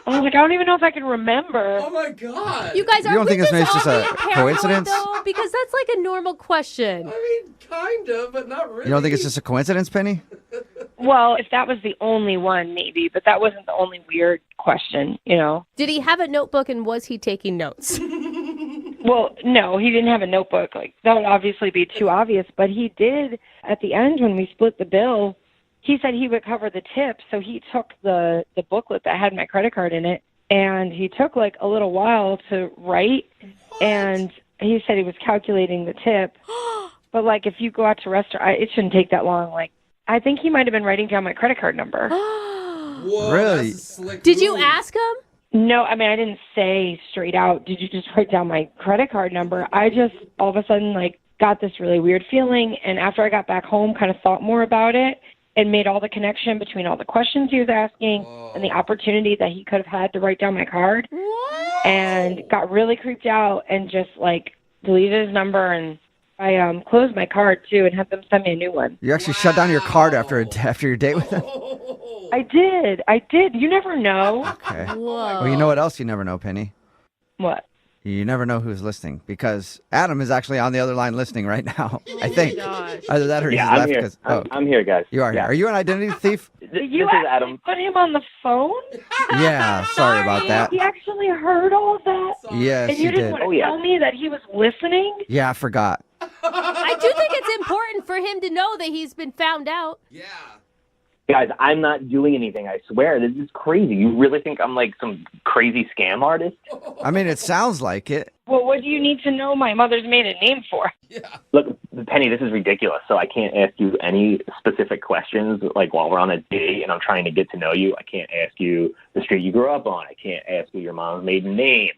I was like, I don't even know if I can remember. Oh, my God. You guys You are don't think we this maybe it's just all a being paranoid, coincidence? though? Because that's like a normal question. I mean, kind of, but not really. You don't think it's just a coincidence, Penny? Well, if that was the only one, maybe. But that wasn't the only weird question, Did he have a notebook and was he taking notes? Well, no, he didn't have a notebook. Like that would obviously be too obvious. But he did at the end when we split the bill. He said he would cover the tip, so he took the booklet that had my credit card in it, and he took like a little while to write. And he said he was calculating the tip. But like if you go out to a restaurant, it shouldn't take that long. Like I think he might have been writing down my credit card number. Whoa, Really? that's a slick Did you move. ask him? No, I mean, I ddidn't say straight out, did you just write down my credit card number? I just all of a sudden, like, got this really weird feeling. And after I got back home, kind of thought more about it and made all the connection between all the questions he was asking and the opportunity that he could have had to write down my card. What? And got really creeped out and just, like, deleted his number. And I closed my card, too, and had them send me a new one. You actually shut down your card after your date with him? I did. You never know. Okay. Whoa. Well, you know what else you never know, Penny? What? You never know who's listening, because Adam is actually on the other line listening right now, I think. Gosh. Either that or he's Yeah, I'm left. here. 'Cause- I'm here, guys. You are here. Are you an identity thief? This You is Adam. put him on the phone? Yeah, sorry about that. He actually heard all of that? Yes, And you you didn't did. want to Oh, yeah. tell me that he was listening? Yeah, I forgot. I do think it's important for him to know that he's been found out. Yeah. Guys, I'm not doing anything, I swear. This is crazy. You really think I'm like some crazy scam artist? I mean, it sounds like it. Well, what do you need to know my mother's maiden name for? Look, Penny, this is ridiculous. So I can't ask you any specific questions, like while we're on a date and I'm trying to get to know you. I can't ask you the street you grew up on. I can't ask you your mom's maiden name.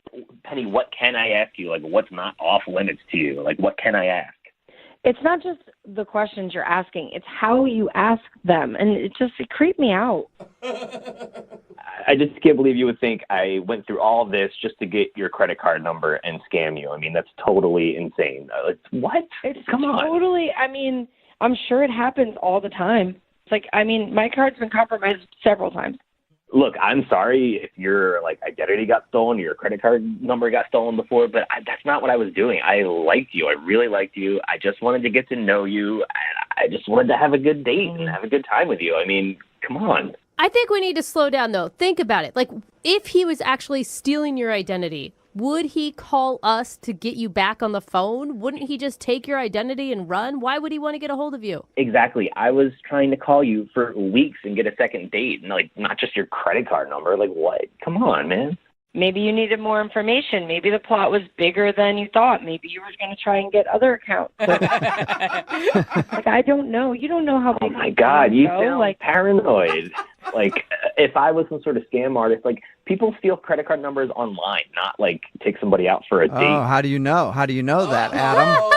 Penny, what can I ask you? Like, what's not off limits to you? Like, what can I ask? It's not just the questions you're asking. It's how you ask them. And it creeped me out. I just can't believe you would think I went through all of this just to get your credit card number and scam you. I mean, that's totally insane. What? Come on. Totally. I mean, I'm sure it happens all the time. It's like, I mean, my card's been compromised several times. Look, I'm sorry if your identity got stolen or your credit card number got stolen before, but that's not what I was doing. I liked you. I really liked you. I just wanted to get to know you. I just wanted to have a good date and have a good time with you. I mean, come on. I think we need to slow down, though. Think about it. Like, if he was actually stealing your identity, would he call us to get you back on the phone? Wouldn't he just take your identity and run? Why would he want to get a hold of you? Exactly. I was trying to call you for weeks and get a second date, and not just your credit card number. Like, what? Come on, man. Maybe you needed more information. Maybe the plot was bigger than you thought. Maybe you were going to try and get other accounts. I don't know. You don't know how big. Oh my God, you go. sound paranoid. If I was some sort of scam artist, people steal credit card numbers online, not take somebody out for a date. Oh, how do you know? How do you know that, Adam?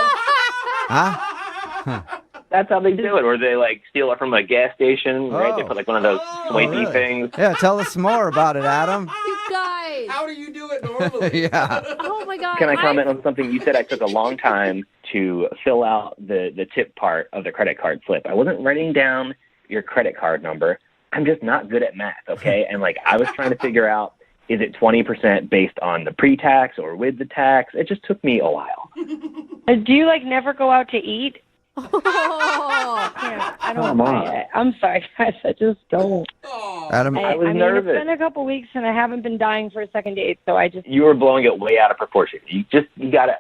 Huh? That's how they do it, or they steal it from a gas station, right? They put one of those swipey really? things. Yeah, tell us more about it, Adam. You guys. How do you do it normally? Yeah. Oh my God. Can I comment on something? You said I took a long time to fill out the tip part of the credit card slip. I wasn't writing down your credit card number. I'm just not good at math, okay? And I was trying to figure out, is it 20% based on the pre-tax or with the tax? It just took me a while. Do you never go out to eat? Oh. Yeah, I don't Come buy on. it. I'm sorry, guys. I just don't. Adam, I was mean, nervous. It's been a couple weeks, and I haven't been dying for a second date, so I just... You were blowing it way out of proportion. You gotta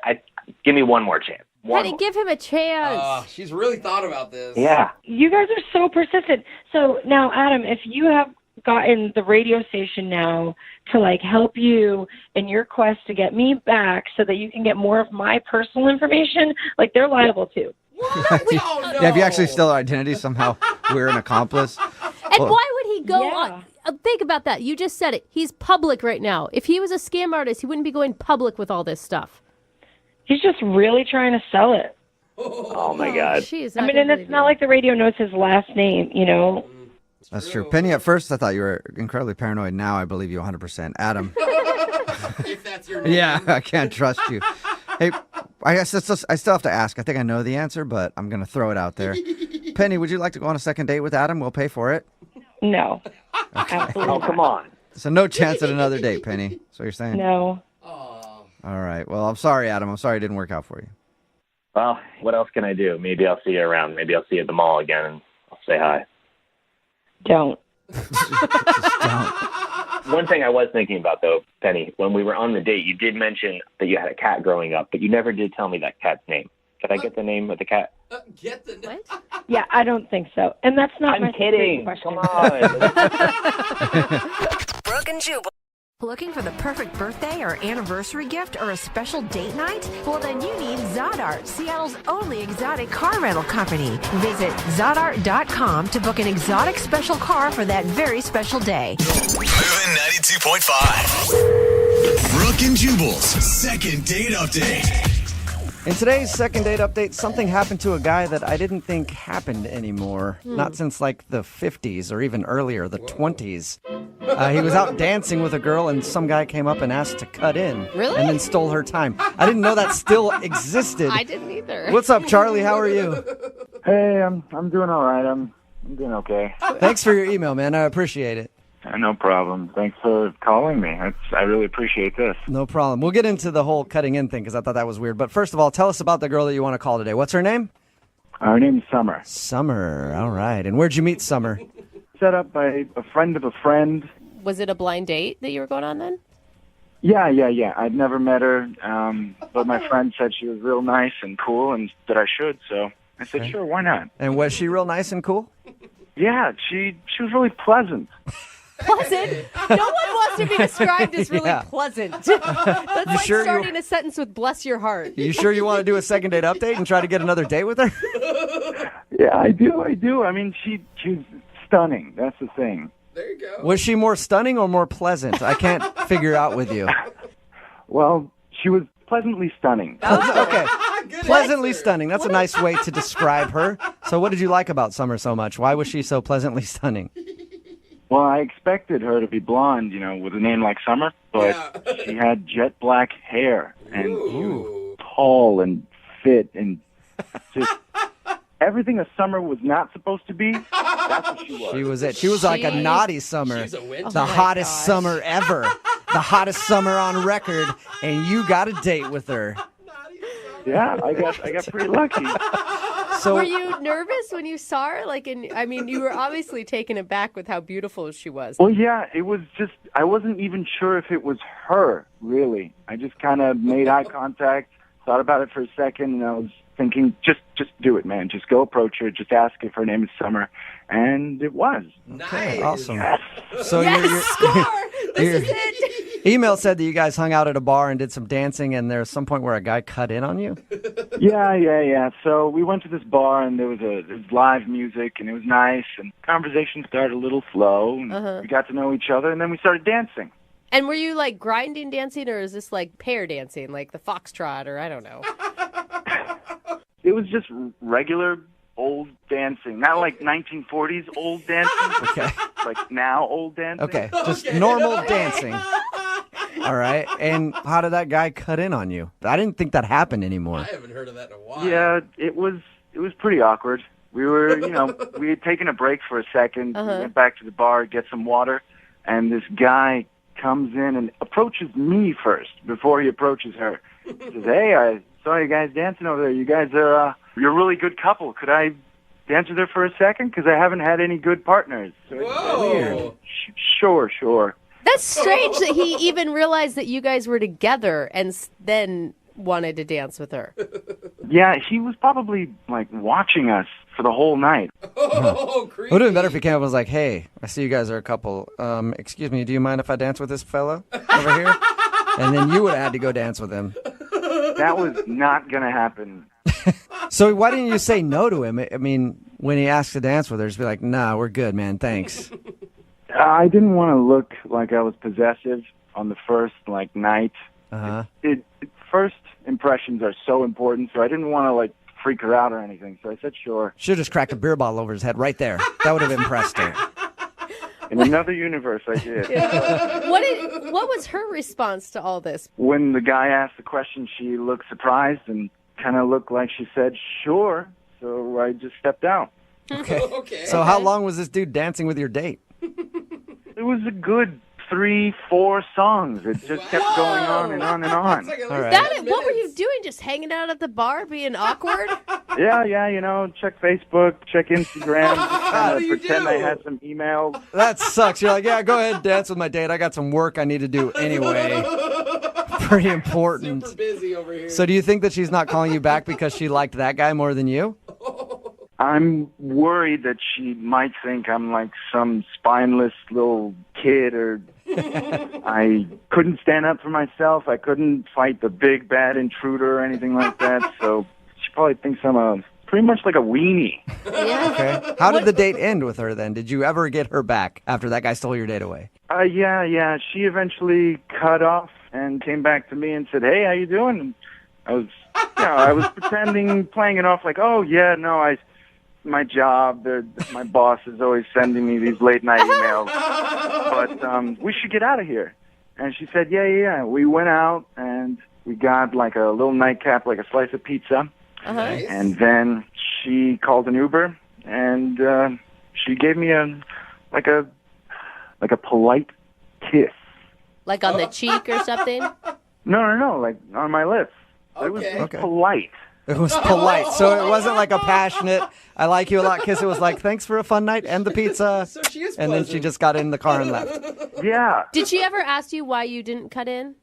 give me one more chance. Penny, give him a chance. She's really thought about this. Yeah. You guys are so persistent. So now, Adam, if you have gotten the radio station now to help you in your quest to get me back so that you can get more of my personal information, they're liable too. Oh, no. Yeah, if you actually steal our identity somehow, we're an accomplice. And Well- why would he go Yeah. on? Think about that. You just said it. He's public right now. If he was a scam artist, he wouldn't be going public with all this stuff. He's just really trying to sell it. Oh my God. Jeez, I mean, and it's not like the radio knows his last name, you know? That's true. Penny, at first I thought you were incredibly paranoid. Now I believe you 100%. Adam. If that's your name. Yeah, I can't trust you. Hey, I guess I still have to ask. I think I know the answer, but I'm going to throw it out there. Penny, would you like to go on a second date with Adam? We'll pay for it. No. Absolutely Oh, come on. So no chance at another date, Penny. That's what you're saying? No. All right. Well, I'm sorry, Adam. I'm sorry it didn't work out for you. Well, what else can I do? Maybe I'll see you around. Maybe I'll see you at the mall again and I'll say hi. Don't. One thing I was thinking about, though, Penny, when we were on the date, you did mention that you had a cat growing up, but you never did tell me that cat's name. Could I get the name of the cat? Get the What? Yeah, I don't think so. And that's not my I'm kidding. question. Come on. Brooke and Jubal. Looking for the perfect birthday or anniversary gift or a special date night? Well, then you need Zodart, Seattle's only exotic car rental company. Visit Zodart.com to book an exotic special car for that very special day. Moving 92.5. Brooke and Jubal's second date update. In today's second date update, something happened to a guy that I didn't think happened anymore. Not since like the 50s or even earlier, the 20s. He was out dancing with a girl and some guy came up and asked to cut in. Really? And then stole her time. I didn't know that still existed. I didn't either. What's up, Charlie? How are you? Hey, I'm doing all right. I'm doing okay. Thanks for your email, man. I appreciate it. No problem. Thanks for calling me. I really appreciate this. No problem. We'll get into the whole cutting in thing because I thought that was weird. But first of all, tell us about the girl that you want to call today. What's her name? Her name's Summer. Summer. All right. And where'd you meet Summer? Set up by a friend of a friend. Was it a blind date that you were going on then? Yeah. I'd never met her, but my friend said she was real nice and cool and that I should, so I said, sure, why not? And was she real nice and cool? Yeah, she was really pleasant. Pleasant? No one wants to be described as really pleasant. That's like sure starting a sentence with bless your heart. You sure you want to do a second date update and try to get another date with her? Yeah, I do. I mean, she's stunning. That's the thing. There you go. Was she more stunning or more pleasant? I can't figure out with you. Well, she was pleasantly stunning. Okay. Pleasantly stunning. That's a nice way to describe her. So what did you like about Summer so much? Why was she so pleasantly stunning? Well, I expected her to be blonde, with a name like Summer, but she had jet black hair and tall and fit and just everything a Summer was not supposed to be. That's what she was. She was it. She was like a naughty Summer. She's a witch. The hottest Summer ever. The hottest Summer on record, and you got a date with her. Yeah, I got pretty lucky. So, were you nervous when you saw her? You were obviously taken aback with how beautiful she was. Well, yeah, it was just, I wasn't even sure if it was her, really. I just kind of made eye contact, thought about it for a second, and I was thinking, just do it, man. Just go approach her, just ask if her name is Summer. And it was. okay, awesome. Yes. So Score! This is it! Email said that you guys hung out at a bar and did some dancing, and there's some point where a guy cut in on you? Yeah. So we went to this bar, and there was live music, and it was nice, and conversation started a little slow, and we got to know each other, and then we started dancing. And were you like grinding dancing, or is this like pair dancing, like the foxtrot, or I don't know? It was just regular old dancing, not like 1940s old dancing. Okay. Like now old dancing. Okay, just normal dancing. All right. And how did that guy cut in on you? I didn't think that happened anymore. I haven't heard of that in a while. Yeah, it was pretty awkward. We were, we had taken a break for a second. We went back to the bar, get some water, and this guy comes in and approaches me first before he approaches her. He says, "Hey, I saw you guys dancing over there. You guys are you're a really good couple. Could I dance with her for a second? Because I haven't had any good partners." So Whoa. Sure. That's strange that he even realized that you guys were together and then wanted to dance with her. Yeah, he was probably like watching us for the whole night. Oh, It would have been better if he came up and was like, "Hey, I see you guys are a couple. Excuse me, do you mind if I dance with this fella over here?" And then you would have had to go dance with him. That was not going to happen. So why didn't you say no to him? I mean, when he asked to dance with her, just be like, "Nah, we're good, man. Thanks." I didn't want to look like I was possessive on the first night. First impressions are so important, so I didn't want to freak her out or anything. So I said sure. Should have just cracked a beer bottle over his head right there. That would have impressed her. In another universe, I did. Yeah. What was her response to all this? When the guy asked the question, she looked surprised and kind of looked like she said sure. So I just stepped out. Okay. So how long was this dude dancing with your date? It was a good 3-4 songs. It just kept going on and on and on. All right. What were you doing? Just hanging out at the bar, being awkward? Yeah, check Facebook, check Instagram, just kind of pretend I had some emails. That sucks. You're like, yeah, go ahead, dance with my date. I got some work I need to do anyway. Pretty important. Super busy over here. So do you think that she's not calling you back because she liked that guy more than you? I'm worried that she might think I'm like some spineless little kid, or I couldn't stand up for myself. I couldn't fight the big bad intruder or anything like that. So she probably thinks I'm pretty much like a weenie. Yeah. Okay. How did the date end with her then? Did you ever get her back after that guy stole your date away? Yeah. She eventually cut off and came back to me and said, "Hey, how you doing?" And I was pretending, playing it off like, oh yeah, no, my job, my boss is always sending me these late night emails, but we should get out of here. And she said, yeah. We went out and we got like a little nightcap, like a slice of pizza, Nice. and then she called an Uber and she gave me a polite kiss. Like on the cheek or something? No, like on my lips. It was polite. It was polite, so it wasn't like a passionate, I like you a lot kiss. It was like, thanks for a fun night and the pizza. So she is and then she just got in the car and left. Yeah. Did she ever ask you why you didn't cut in?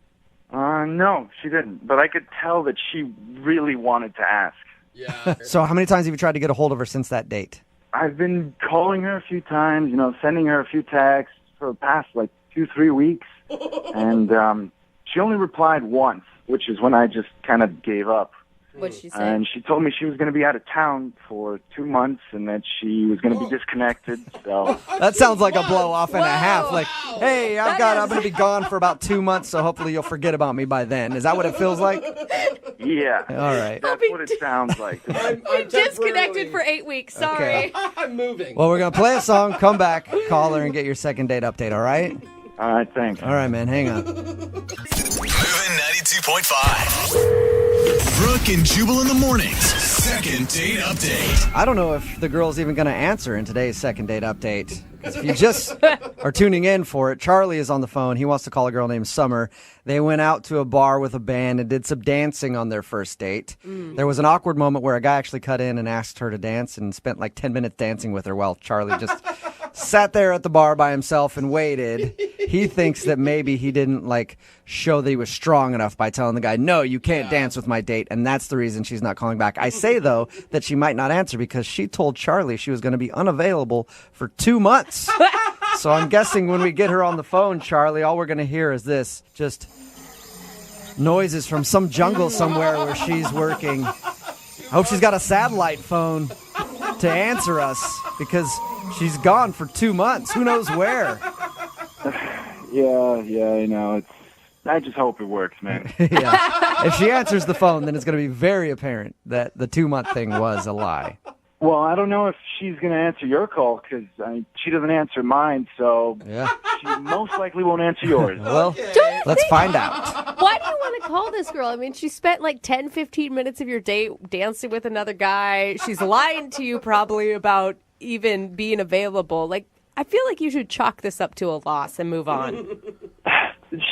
No, she didn't. But I could tell that she really wanted to ask. Yeah. So how many times have you tried to get a hold of her since that date? I've been calling her a few times, sending her a few texts for the past, 2-3 weeks. And she only replied once, which is when I just kind of gave up. What'd she say? And she told me she was going to be out of town for 2 months and that she was going to be disconnected. So That sounds like a blow off and a half. Like, hey, I'm going to be gone for about 2 months, so hopefully you'll forget about me by then. Is that what it feels like? yeah. All right. That's what it sounds like. We disconnected for 8 weeks. Sorry. I'm moving. Well, we're going to play a song, come back, call her, and get your second date update, all right? All right, thanks. All right, man, hang on. Moving 92.5. Brooke and Jubal in the mornings. Second date update. I don't know if the girl's even going to answer in today's second date update. 'Cause if you just are tuning in for it, Charlie is on the phone. He wants to call a girl named Summer. They went out to a bar with a band and did some dancing on their first date. There was an awkward moment where a guy actually cut in and asked her to dance and spent like 10 minutes dancing with her while Charlie just sat there at the bar by himself and waited. He thinks that maybe he didn't show that he was strong enough by telling the guy, no, you can't dance with my date. And that's the reason she's not calling back. I say, though, that she might not answer because she told Charlie she was going to be unavailable for 2 months. So I'm guessing when we get her on the phone, Charlie, all we're going to hear is this, just noises from some jungle somewhere where she's working. I hope she's got a satellite phone to answer us because she's gone for 2 months. Who knows where? Yeah, I know. I just hope it works, man. Yeah. If she answers the phone, then it's going to be very apparent that the 2 month thing was a lie. Well, I don't know if she's going to answer your call because she doesn't answer mine, so she most likely won't answer yours. Well, let's find out. Why do you want to call this girl? I mean, she spent 10, 15 minutes of your date dancing with another guy. She's lying to you probably about even being available. I feel like you should chalk this up to a loss and move on.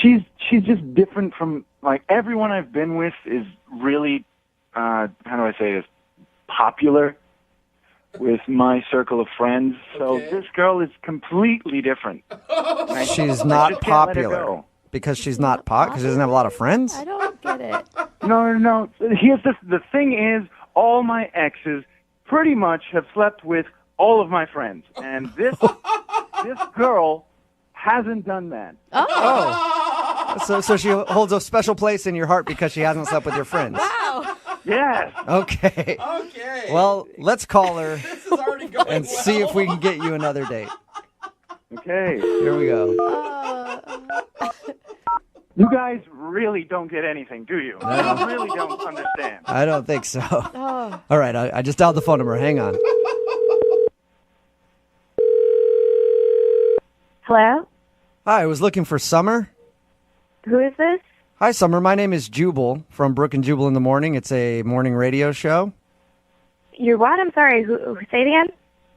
She's just different from, everyone I've been with is really, how do I say this, popular with my circle of friends. So this girl is completely different. She's not popular because she's not because she doesn't have a lot of friends? I don't get it. No. Here's the thing is, all my exes pretty much have slept with all of my friends. And this girl hasn't done that. Oh. So she holds a special place in your heart because she hasn't slept with your friends. Wow. Yes. Okay. Well, let's call her and see if we can get you another date. Okay. Here we go. You guys really don't get anything, do you? You really don't understand. I don't think so. All right, I just dialed the phone number. Hang on. Hello? Hi, I was looking for Summer. Who is this? Hi, Summer. My name is Jubal from Brooke and Jubal in the Morning. It's a morning radio show. You're what? I'm sorry. Who say it again?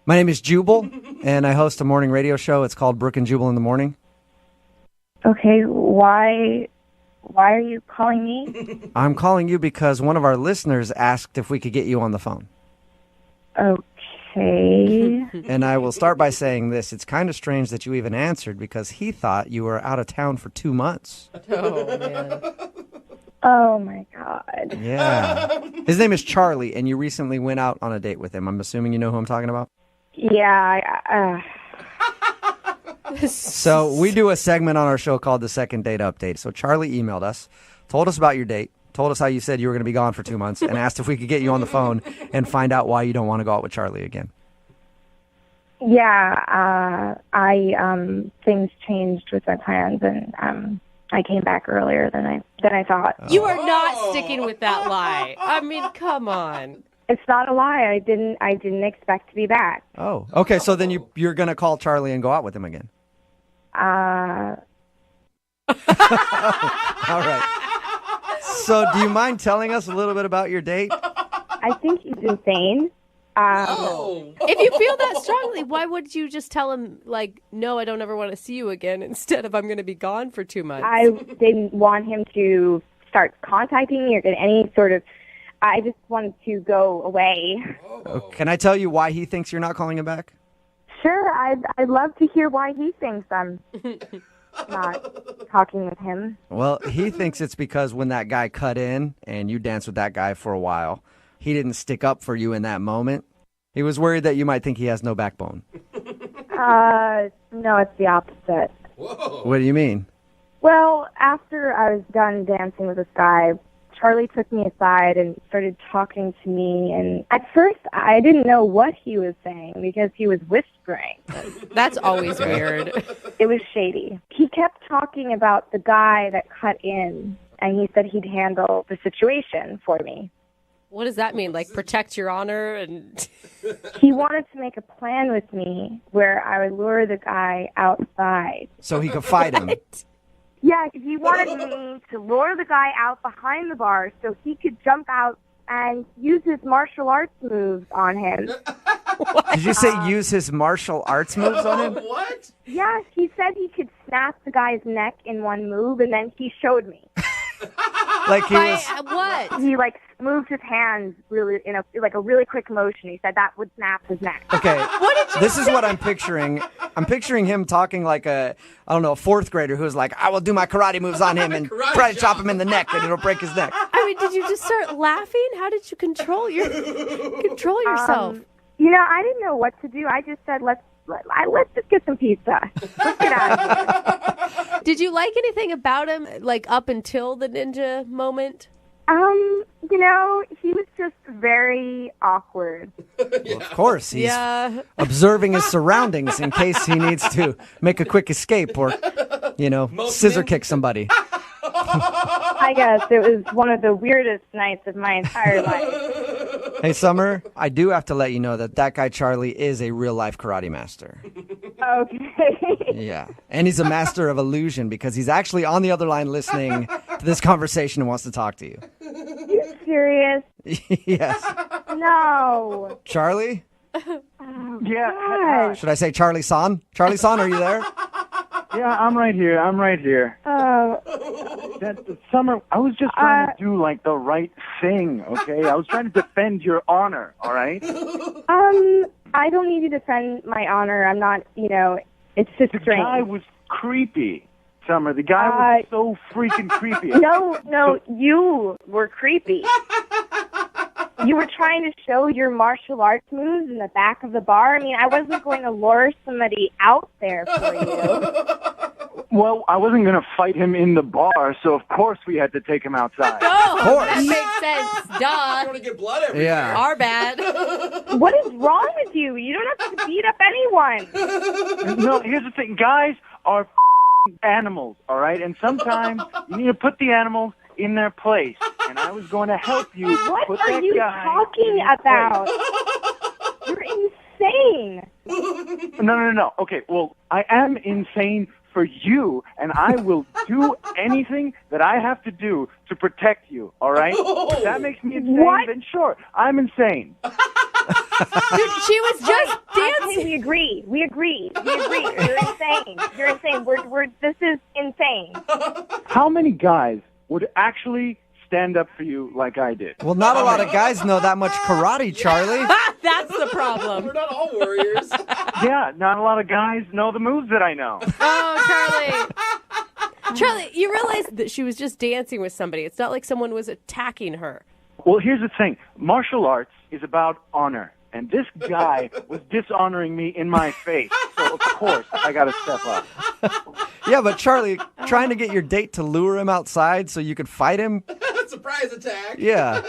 My name is Jubal, and I host a morning radio show. It's called Brooke and Jubal in the Morning. Okay, why are you calling me? I'm calling you because one of our listeners asked if we could get you on the phone. Okay. And I will start by saying this. It's kind of strange that you even answered because he thought you were out of town for 2 months. Oh, man. Oh, my God. Yeah. His name is Charlie, and you recently went out on a date with him. I'm assuming you know who I'm talking about? Yeah, So we do a segment on our show called the Second Date Update. So Charlie emailed us, told us about your date, told us how you said you were going to be gone for 2 months, and asked if we could get you on the phone and find out why you don't want to go out with Charlie again. Yeah, things changed with my plans, and I came back earlier than I thought. You are not sticking with that lie. I mean, come on. It's not a lie. I didn't expect to be back. Oh, okay. So then you're going to call Charlie and go out with him again. Uh, All right. So do you mind telling us a little bit about your date? I think he's insane. If you feel that strongly, why would you just tell him, like, no, I don't ever want to see you again, instead of I'm going to be gone for 2 months? I didn't want him to start contacting me or get any sort of... I just wanted to go away. Oh, can I tell you why he thinks you're not calling him back? Sure, I'd love to hear why he thinks I'm not talking with him. Well, he thinks it's because when that guy cut in and you danced with that guy for a while, he didn't stick up for you in that moment. He was worried that you might think he has no backbone. No, it's the opposite. Whoa. What do you mean? Well, after I was done dancing with this guy, Charlie took me aside and started talking to me. And at first, I didn't know what he was saying because he was whispering. That's always weird. It was shady. He kept talking about the guy that cut in, and he said he'd handle the situation for me. What does that mean? Like, protect your honor? And He wanted to make a plan with me where I would lure the guy outside. So he could fight him. Yeah, he wanted me to lure the guy out behind the bar so he could jump out and use his martial arts moves on him. Did you say use his martial arts moves on him? What? Yeah, he said he could snap the guy's neck in one move, and then he showed me. Like he was... What? He moved his hands really in a really quick motion. He said that would snap his neck. Okay, this is what I'm picturing. I'm picturing him talking like a fourth grader who's like, I will do my karate moves on him and try to chop him in the neck and it'll break his neck. I mean, did you just start laughing? How did you control yourself? I didn't know what to do. I just said, let's just get some pizza. Let's get out of here. Did you like anything about him, like, up until the ninja moment? He was just very awkward. Well, of course, he's observing his surroundings in case he needs to make a quick escape or, scissor kick somebody. I guess it was one of the weirdest nights of my entire life. Hey, Summer, I do have to let you know that guy Charlie is a real-life karate master. Okay. Yeah, and he's a master of illusion because he's actually on the other line listening to this conversation and wants to talk to you. You serious? Yes. No. Charlie? Yeah. God. Should I say Charlie-san? Charlie-san, are you there? Yeah, I'm right here. Summer, I was just trying to do, the right thing, okay? I was trying to defend your honor, all right? I don't need to defend my honor. I'm not, it's just strange. The guy was creepy, Summer. The guy was so freaking creepy. No, you were creepy. You were trying to show your martial arts moves in the back of the bar. I mean, I wasn't going to lure somebody out there for you. Well, I wasn't going to fight him in the bar, so of course we had to take him outside. Oh, that makes sense. Duh. You want to get blood everywhere. Yeah. Our bad. What is wrong with you? You don't have to beat up anyone. No, here's the thing. Guys are animals, all right? And sometimes you need to put the animals in their place. And I was going to help you What put are that you guy talking in his about? place. You're insane. No. Okay, well, I am insane for you, and I will do anything that I have to do to protect you, all right? If that makes me insane, then sure, I'm insane. Dude, she was just dancing. Okay, we agree. You're insane. This is insane. How many guys would actually stand up for you like I did? Well, not a lot of guys know that much karate, Charlie. That's the problem. We're not all warriors. Yeah, not a lot of guys know the moves that I know. Oh, Charlie, you realize that she was just dancing with somebody. It's not like someone was attacking her. Well, here's the thing. Martial arts is about honor. And this guy was dishonoring me in my face. So, of course, I got to step up. Yeah, but Charlie, trying to get your date to lure him outside so you could fight him? Surprise attack. Yeah.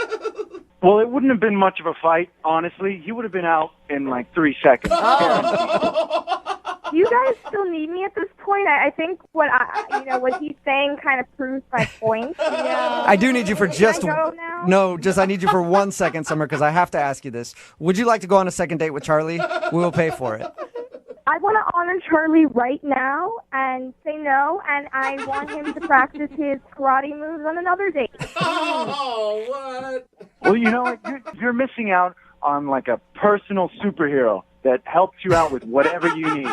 Well, it wouldn't have been much of a fight, honestly. He would have been out in 3 seconds. Oh. Do you guys still need me at this point? I think what he's saying kind of proves my point. Yeah. I do need you for just Can I go now? no, just I need you for 1 second, Summer, because I have to ask you this. Would you like to go on a second date with Charlie? We will pay for it. I want to honor Charlie right now and say no, and I want him to practice his karate moves on another date. Oh, what? Well, you know, you're missing out on like a personal superhero that helps you out with whatever you need.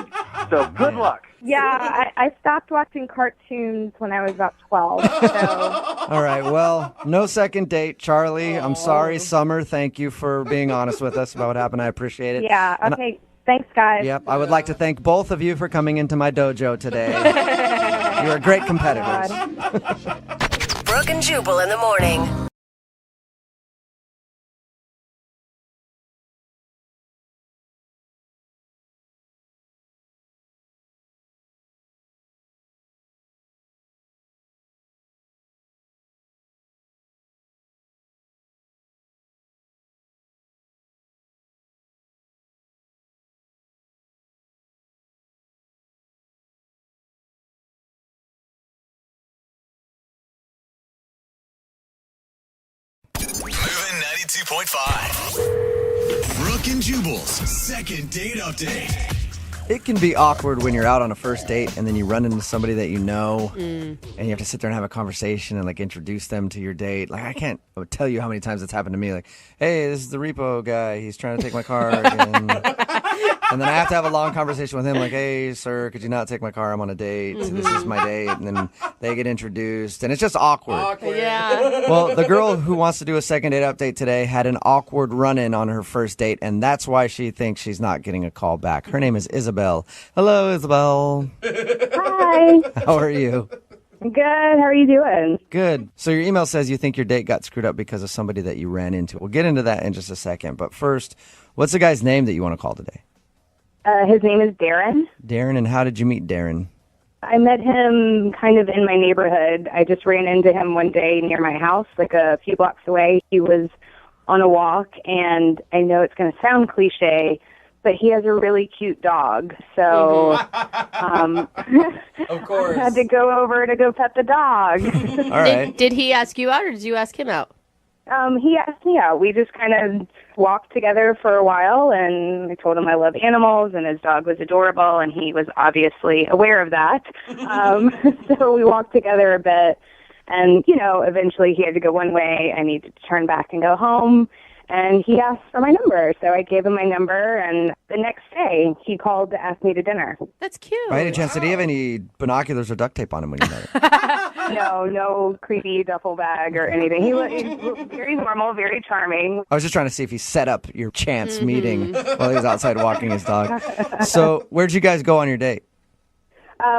So good luck. Yeah, I stopped watching cartoons when I was about 12. So. All right, well, no second date, Charlie. I'm sorry, Summer. Thank you for being honest with us about what happened. I appreciate it. Yeah, okay. Thanks, guys. Yep, I would like to thank both of you for coming into my dojo today. You are great competitors. Brooke and Jubal in the morning. Moving 92.5. Brooke and Jubal's second date update. It can be awkward when you're out on a first date and then you run into somebody that you know and you have to sit there and have a conversation and like introduce them to your date. Like I can't tell you how many times it's happened to me. Like, hey, this is the repo guy. He's trying to take my car again. And then I have to have a long conversation with him like, hey, sir, could you not take my car? I'm on a date. This is my date. And then they get introduced and it's just awkward. Yeah. Well, the girl who wants to do a second date update today had an awkward run-in on her first date, and that's why she thinks she's not getting a call back. Her name is Isabel. Hello, Isabel. Hi. How are you? Good. How are you doing? Good. So your email says you think your date got screwed up because of somebody that you ran into. We'll get into that in just a second. But first, what's the guy's name that you want to call today? His name is Darren. Darren, and how did you meet Darren? I met him kind of in my neighborhood. I just ran into him one day near my house, like a few blocks away. He was on a walk, and I know it's going to sound cliche, but he has a really cute dog. So Of course. I had to go over to go pet the dog. All right. Did he ask you out or did you ask him out? He asked me out. We just kind of walked together for a while, and I told him I love animals, and his dog was adorable, and he was obviously aware of that. So we walked together a bit, and, eventually he had to go one way. I needed to turn back and go home, and he asked for my number, so I gave him my number, and the next day he called to ask me to dinner. That's cute. By any chance, did he have any binoculars or duct tape on him when you met him? No creepy duffel bag or anything. He was very normal, very charming. I was just trying to see if he set up your chance meeting while he was outside walking his dog. So where'd you guys go on your date?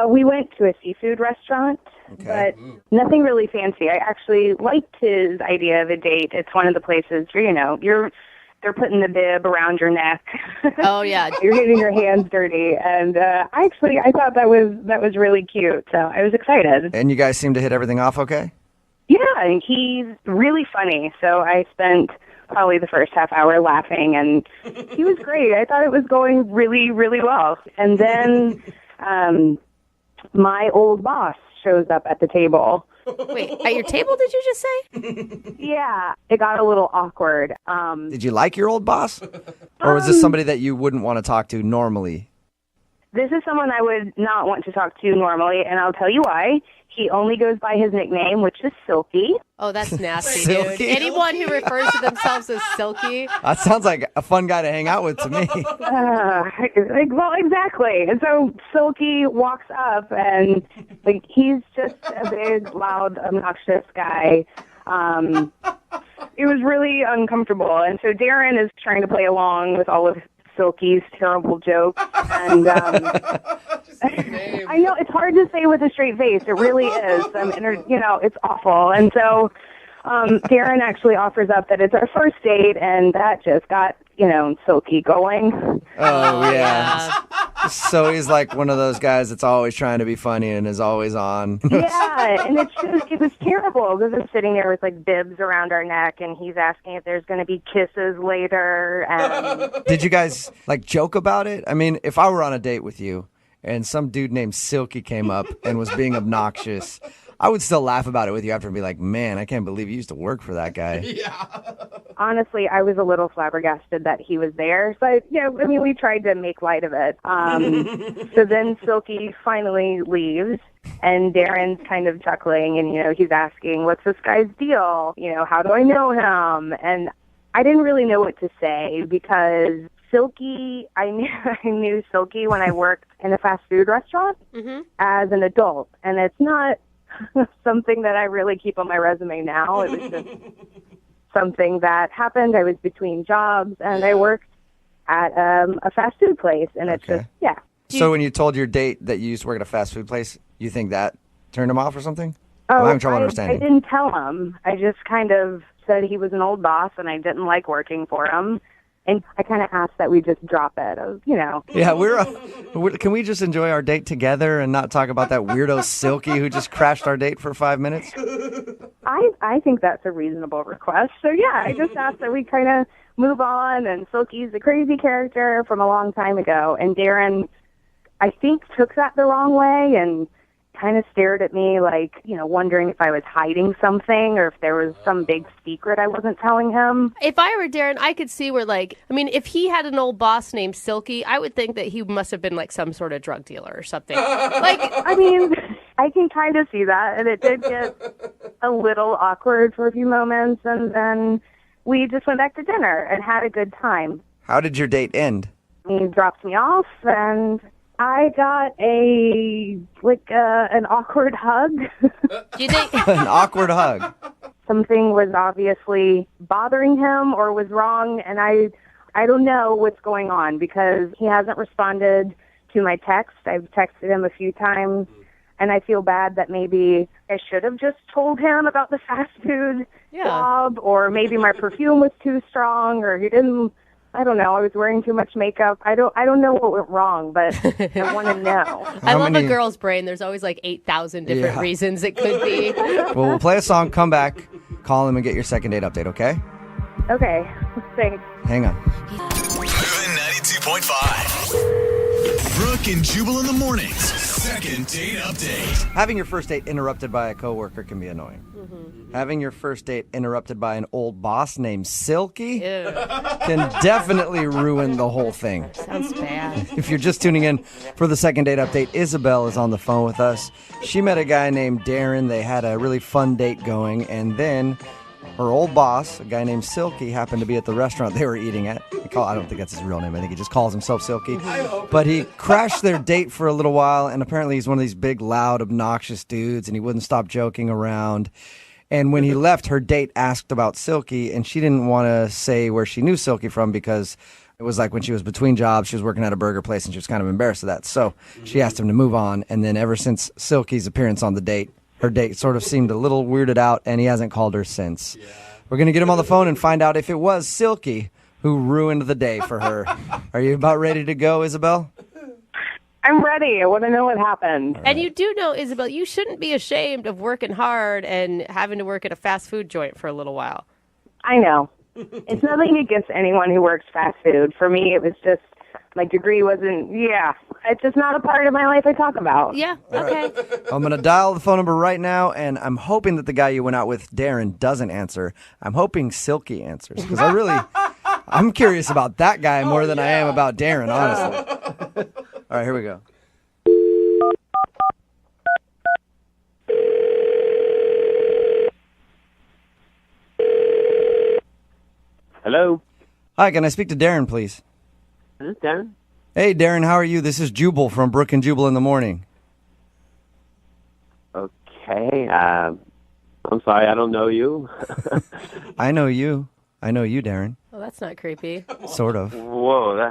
We went to a seafood restaurant, but nothing really fancy. I actually liked his idea of a date. It's one of the places where, they're putting the bib around your neck. Oh, yeah. You're getting your hands dirty. And I thought that was really cute. So I was excited. And you guys seem to hit everything off okay? Yeah, and he's really funny. So I spent probably the first half hour laughing, and he was great. I thought it was going really, really well. And then my old boss shows up at the table. Wait, at your table, did you just say? Yeah, it got a little awkward. Did you like your old boss? Or was this somebody that you wouldn't want to talk to normally? This is someone I would not want to talk to normally, and I'll tell you why. He only goes by his nickname, which is Silky. Oh, that's nasty, Silky? dude. Anyone who refers to themselves as Silky. That sounds like a fun guy to hang out with to me. Well, exactly. And so Silky walks up, and he's just a big, loud, obnoxious guy. It was really uncomfortable. And so Darren is trying to play along with all of Silky's terrible jokes. And I know it's hard to say with a straight face. It really is. It's awful. And so Darren actually offers up that it's our first date, and that just got, Silky going. Oh, yeah. So he's like one of those guys that's always trying to be funny and is always on. Yeah, and it was terrible because I'm sitting there with bibs around our neck, and he's asking if there's going to be kisses later. And Did you guys joke about it? I mean, if I were on a date with you and some dude named Silky came up and was being obnoxious, I would still laugh about it with you after and be like, man, I can't believe you used to work for that guy. Honestly, I was a little flabbergasted that he was there. But, I mean, we tried to make light of it. So then Silky finally leaves, and Darren's kind of chuckling, and, he's asking, what's this guy's deal? How do I know him? And I didn't really know what to say because Silky, I knew Silky when I worked in a fast food restaurant as an adult. And it's not something that I really keep on my resume now. It was just something that happened. I was between jobs, and I worked at a fast food place, and it's just, So when you told your date that you used to work at a fast food place, you think that turned him off or something? Oh, I'm having trouble I understanding. didn't tell him. I just kind of said he was an old boss, and I didn't like working for him. And I kind of asked that we just drop it. Yeah, can we just enjoy our date together and not talk about that weirdo Silky who just crashed our date for 5 minutes? I think that's a reasonable request. So, I just asked that we kind of move on. And Silky's a crazy character from a long time ago. And Darren, I think, took that the wrong way and kind of stared at me like, wondering if I was hiding something or if there was some big secret I wasn't telling him. If I were Darren, I could see where, if he had an old boss named Silky, I would think that he must have been some sort of drug dealer or something. I can kind of see that, and it did get a little awkward for a few moments, and then we just went back to dinner and had a good time. How did your date end? He dropped me off, and I got an awkward hug. Do you think an awkward hug? Something was obviously bothering him or was wrong, and I don't know what's going on because he hasn't responded to my text. I've texted him a few times, and I feel bad that maybe I should have just told him about the fast food job, or maybe my perfume was too strong, or he didn't. I don't know. I was wearing too much makeup. I don't know what went wrong, but I want to know. I love a girl's brain. There's always 8,000 different reasons it could be. Well, we'll play a song, come back, call him, and get your second date update, okay? Okay. Thanks. Hang on. Moving 92.5. Brooke and Jubal in the mornings. Second date update. Having your first date interrupted by a coworker can be annoying. Having your first date interrupted by an old boss named Silky can definitely ruin the whole thing. Sounds bad. If you're just tuning in for the second date update, Isabel is on the phone with us. She met a guy named Darren. They had a really fun date going, and then her old boss, a guy named Silky, happened to be at the restaurant they were eating at. I don't think that's his real name. I think he just calls himself Silky. But he crashed their date for a little while, and apparently he's one of these big, loud, obnoxious dudes, and he wouldn't stop joking around. And when he left, her date asked about Silky, and she didn't want to say where she knew Silky from because it was when she was between jobs, she was working at a burger place, and she was kind of embarrassed of that. So she asked him to move on, and then ever since Silky's appearance on the date, her date sort of seemed a little weirded out, and he hasn't called her since. We're going to get him on the phone and find out if it was Silky who ruined the day for her. Are you about ready to go, Isabel? I'm ready. I want to know what happened. And you do know, Isabel, you shouldn't be ashamed of working hard and having to work at a fast food joint for a little while. I know. It's nothing against anyone who works fast food. For me, it was just, my degree wasn't, it's just not a part of my life I talk about. Yeah, okay. Right. I'm going to dial the phone number right now, and I'm hoping that the guy you went out with, Darren, doesn't answer. I'm hoping Silky answers, because I'm curious about that guy more than I am about Darren, honestly. All right, here we go. Hello? Hi, can I speak to Darren, please? Is this Darren? Hey, Darren, how are you? This is Jubal from Brooke and Jubal in the morning. Okay, I'm sorry, I don't know you. I know you. I know you, Darren. Well, that's not creepy. Sort of. Whoa,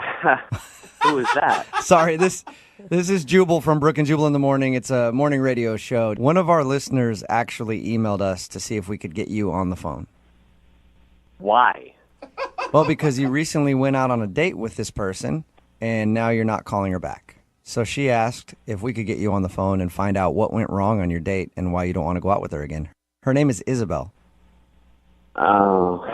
who is that? Sorry, this is Jubal from Brooke and Jubal in the morning. It's a morning radio show. One of our listeners actually emailed us to see if we could get you on the phone. Why? Well, because you recently went out on a date with this person, and now you're not calling her back. So she asked if we could get you on the phone and find out what went wrong on your date and why you don't want to go out with her again. Her name is Isabel. Oh,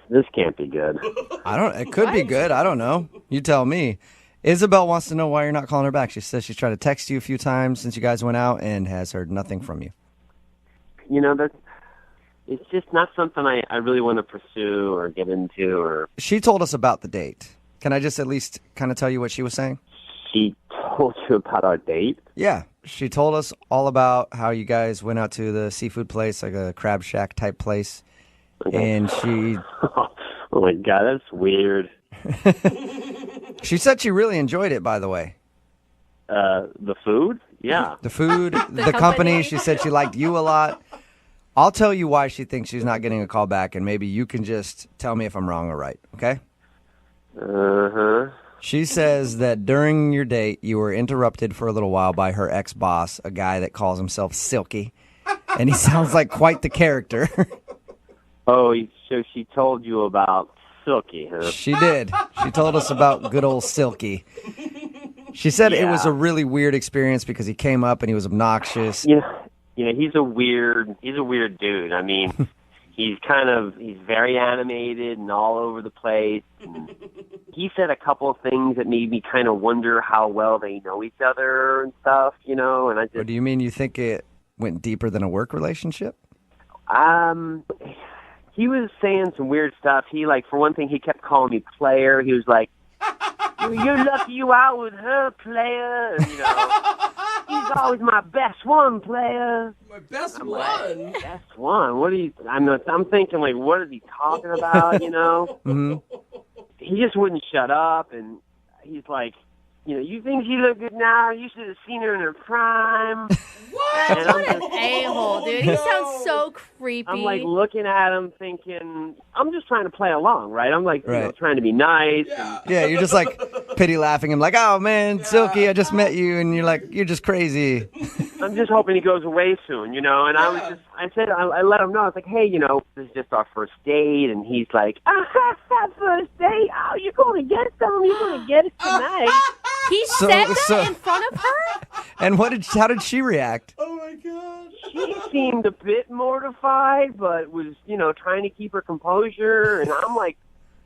this can't be good. It could be good. I don't know. You tell me. Isabel wants to know why you're not calling her back. She says she's tried to text you a few times since you guys went out and has heard nothing from you. You know, it's just not something I really want to pursue or get into. Or She told us about the date. Can I just at least kind of tell you what she was saying? She told you about our date? Yeah. She told us all about how you guys went out to the seafood place, like a crab shack type place. Okay. And she... Oh, my God, that's weird. She said she really enjoyed it, by the way. The food? Yeah. The food, the company. She said she liked you a lot. I'll tell you why she thinks she's not getting a call back, and maybe you can just tell me if I'm wrong or right, okay? Uh-huh. She says that during your date, you were interrupted for a little while by her ex-boss, a guy that calls himself Silky, and he sounds like quite the character. Oh, so she told you about Silky, huh? She did. She told us about good old Silky. She said it was a really weird experience because he came up and he was obnoxious. Yeah, he's a weird dude. I mean, he's very animated and all over the place. And he said a couple of things that made me kind of wonder how well they know each other and stuff, you know, and I just... Or do you mean you think it went deeper than a work relationship? He was saying some weird stuff. He, for one thing, he kept calling me player. He was like, you're lucky you out with her, player. And, you know, he's always my best one, player. My best one? Like, best one? What are you... I'm thinking, what is he talking about, you know? Mm-hmm. He just wouldn't shut up, and he's like, you know, you think she look good now? You should have seen her in her prime. What? What an a-hole, dude. He sounds so creepy. I'm looking at him thinking, I'm just trying to play along, right? I'm you know, trying to be nice. Yeah, you're just pity laughing him oh man, Silky, I just met you, and you're just crazy. I'm just hoping he goes away soon, you know, and I let him know, I was like, hey, you know, this is just our first date, and he's like, first date? Oh, you're going to get some? You're going to get it tonight. He said that in front of her? And how did she react? Oh, my God. She seemed a bit mortified, but was, you know, trying to keep her composure, and I'm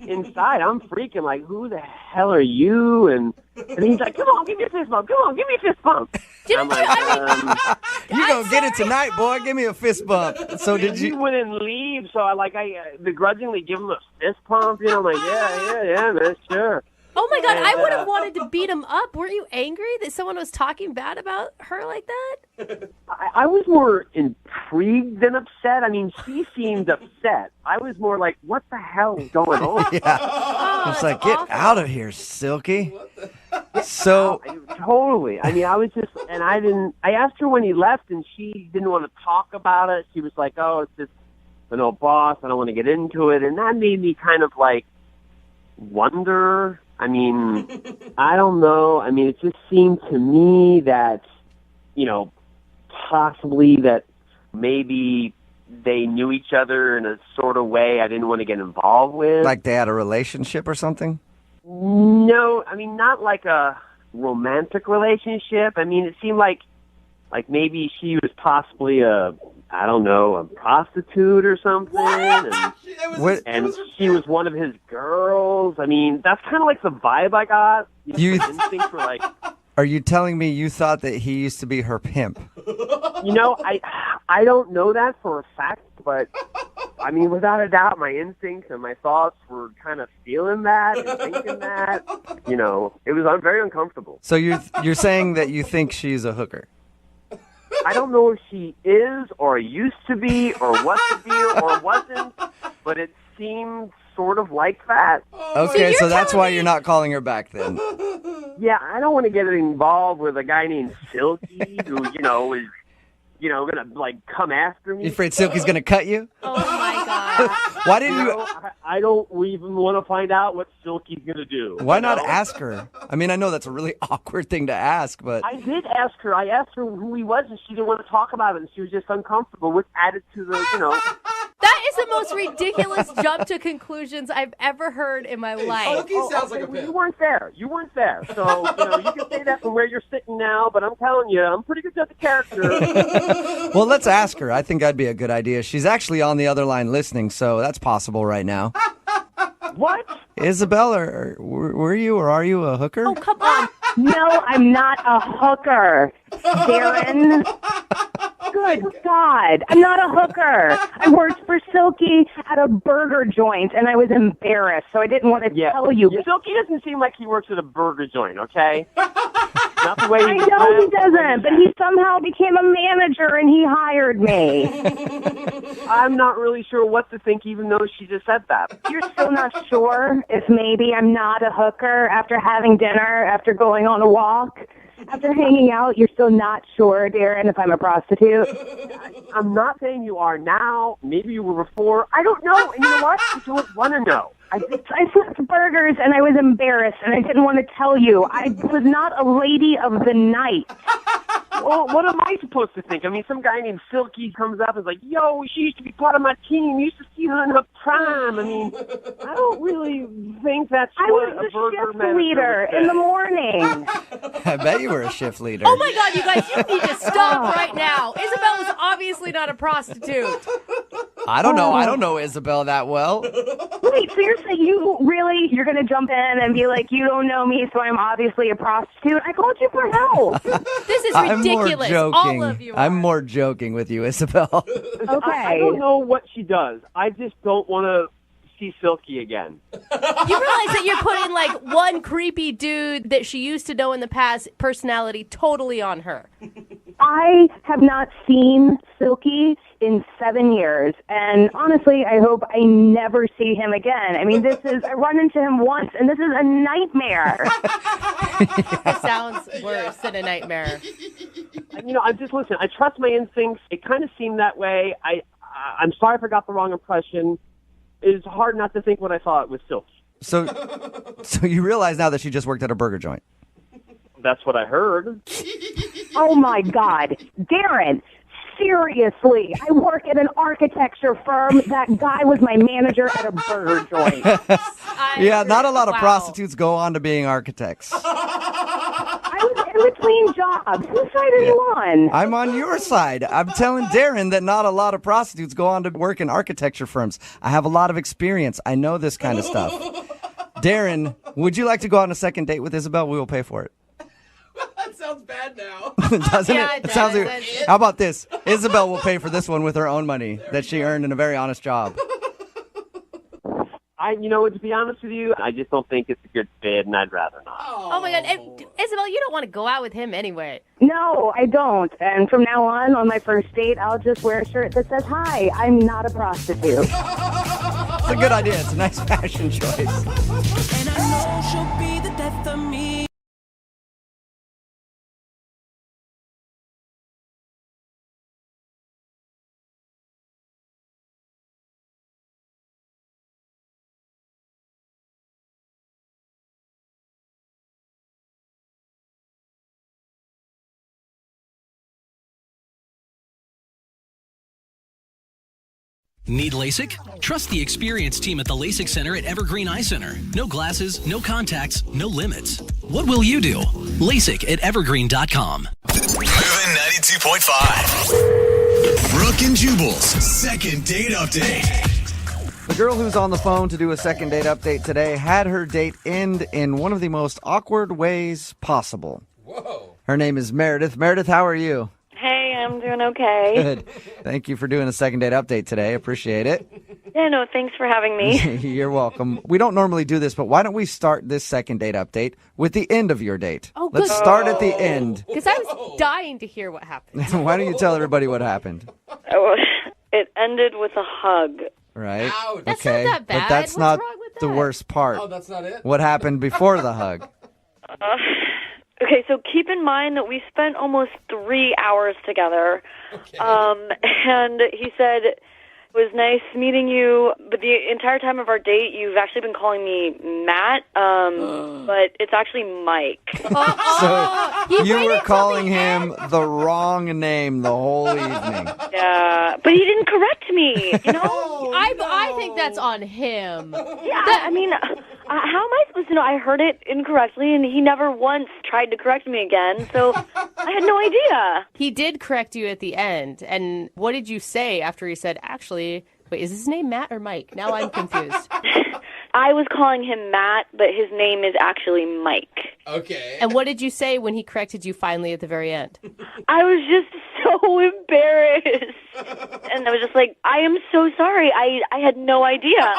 inside, I'm freaking who the hell are you? And he's like, come on, give me a fist bump. Come on, give me a fist bump. I'm you gonna get it tonight, boy. Give me a fist bump. So did you? He wouldn't leave, so I begrudgingly give him a fist pump. You know, I'm yeah, man, sure. Oh my God, I would have wanted to beat him up. Weren't you angry that someone was talking bad about her like that? I was more intrigued than upset. I mean, she seemed upset. I was more like, what the hell is going on? Yeah. It's get out of here, Silky. So totally. I mean, I was just, and I asked her when he left, and she didn't want to talk about it. She was like, oh, it's just an old boss. I don't want to get into it. And that made me kind of wonder. I mean, I don't know. I mean, it just seemed to me that, you know, possibly that maybe they knew each other in a sort of way I didn't want to get involved with. Like they had a relationship or something? No, I mean, not like a romantic relationship. I mean, it seemed like maybe she was possibly a prostitute or something. And she was one of his girls. I mean, that's kind of the vibe I got. You know, instincts were Are you telling me you thought that he used to be her pimp? You know, I don't know that for a fact, but I mean, without a doubt, my instincts and my thoughts were kind of feeling that and thinking that. You know, it was very uncomfortable. So you're saying that you think she's a hooker? I don't know if she is or used to be or what the deal or wasn't, but it seemed sort of like that. Okay, so that's why you're not calling her back then. Yeah, I don't want to get involved with a guy named Silky who, you know, is, you know, going to, come after me. You afraid Silky's going to cut you? Oh, my God. Why didn't you... I don't even want to find out what Silky's going to do. Why not ask her? I mean, I know that's a really awkward thing to ask, but... I did ask her. I asked her who he was, and she didn't want to talk about it, and she was just uncomfortable, which added to the, you know... That is the most ridiculous jump to conclusions I've ever heard in my life. Silky sounds like a pimp. You weren't there. So, you know, you can say that from where you're sitting now, but I'm telling you, I'm pretty good at the character. Well, let's ask her. I think that'd be a good idea. She's actually on the other line listening, so that's possible right now. What? Isabel, were you or are you a hooker? Oh, come on. No, I'm not a hooker, Darren. Good God. I'm not a hooker. I worked for Silky at a burger joint, and I was embarrassed, so I didn't want to tell you. Silky doesn't seem like he works at a burger joint, okay? Not the way I know he doesn't, but he somehow became a manager, and he hired me. I'm not really sure what to think, even though she just said that. You're still not sure if maybe I'm not a hooker after having dinner, after going on a walk? After hanging out, you're still not sure, Darren, if I'm a prostitute? I'm not saying you are now. Maybe you were before. I don't know. And you know what? I don't want to know. I flipped burgers, and I was embarrassed, and I didn't want to tell you. I was not a lady of the night. Well, what am I supposed to think? I mean, some guy named Silky comes up and is like, yo, she used to be part of my team. You used to see her in her prime. I mean, I don't really think that's what a burger shift leader in the morning. I bet you were a shift leader. Oh my God, you guys, you need to stop right now. Isabel was obviously not a prostitute. I don't know. I don't know Isabel that well. Wait, so you're saying you're going to jump in and be like, you don't know me, so I'm obviously a prostitute? I called you for help. This is I'm ridiculous. more joking. All of you are. I'm more joking with you, Isabel. Okay. I don't know what she does. I just don't want to see Silky again. You realize that you're putting like one creepy dude that she used to know in the past personality totally on her. I have not seen Silky in 7 years, and honestly, I hope I never see him again. I mean, I run into him once, and this is a nightmare. It sounds worse than a nightmare. Listen, I trust my instincts. It kind of seemed that way. I'm sorry if I got the wrong impression. It's hard not to think what I thought was Silky. So you realize now that she just worked at a burger joint. That's what I heard. Oh, my God. Darren, seriously, I work at an architecture firm. That guy was my manager at a burger joint. Yeah, not a lot of prostitutes go on to being architects. I was in between jobs. Whose side are you on? I'm on your side. I'm telling Darren that not a lot of prostitutes go on to work in architecture firms. I have a lot of experience. I know this kind of stuff. Darren, would you like to go on a second date with Isabel? We will pay for it. That sounds bad now. Doesn't Yeah, it? it Sounds does. like, how about this? Isabel will pay for this one with her own money that she earned in a very honest job. To be honest with you, I just don't think it's a good fit, and I'd rather not. Oh my God. And, Isabel, you don't want to go out with him anyway. No, I don't. And from now on my first date, I'll just wear a shirt that says, "Hi, I'm not a prostitute." It's a good idea. It's a nice fashion choice. And I know she'll be the death of me. Need LASIK? Trust the experienced team at the LASIK Center at Evergreen Eye Center. No glasses, no contacts, no limits. What will you do? LASIK at evergreen.com. Moving 92.5. Brooke and Jubal's second date update. The girl who's on the phone to do a second date update today had her date end in one of the most awkward ways possible. Whoa. Her name is Meredith. Meredith, how are you? Hey, I'm doing okay. Good. Thank you for doing a second date update today. Appreciate it. Yeah, no, thanks for having me. You're welcome. We don't normally do this, but why don't we start this second date update with the end of your date? Oh, good. Let's start at the end. Because I was dying to hear what happened. Why don't you tell everybody what happened? Oh, it ended with a hug. Right? Ouch. That's okay. not that bad. But that's What's not wrong with the that? worst part. Oh, that's not it? What happened before the hug? Okay, so keep in mind that we spent almost 3 hours together. Okay. And he said, it was nice meeting you, but the entire time of our date, you've actually been calling me Matt, but it's actually Mike. So you were calling him the wrong name the whole evening. Yeah, but he didn't correct me, you know? I think that's on him. Yeah, I mean, how am I supposed to know? I heard it incorrectly, and he never once tried to correct me again, so I had no idea. He did correct you at the end. And what did you say after he said, actually, wait, is his name Matt or Mike? Now I'm confused. I was calling him Matt, but his name is actually Mike. Okay. And what did you say when he corrected you finally at the very end? I was just so embarrassed. And I was just like, I am so sorry. I had no idea.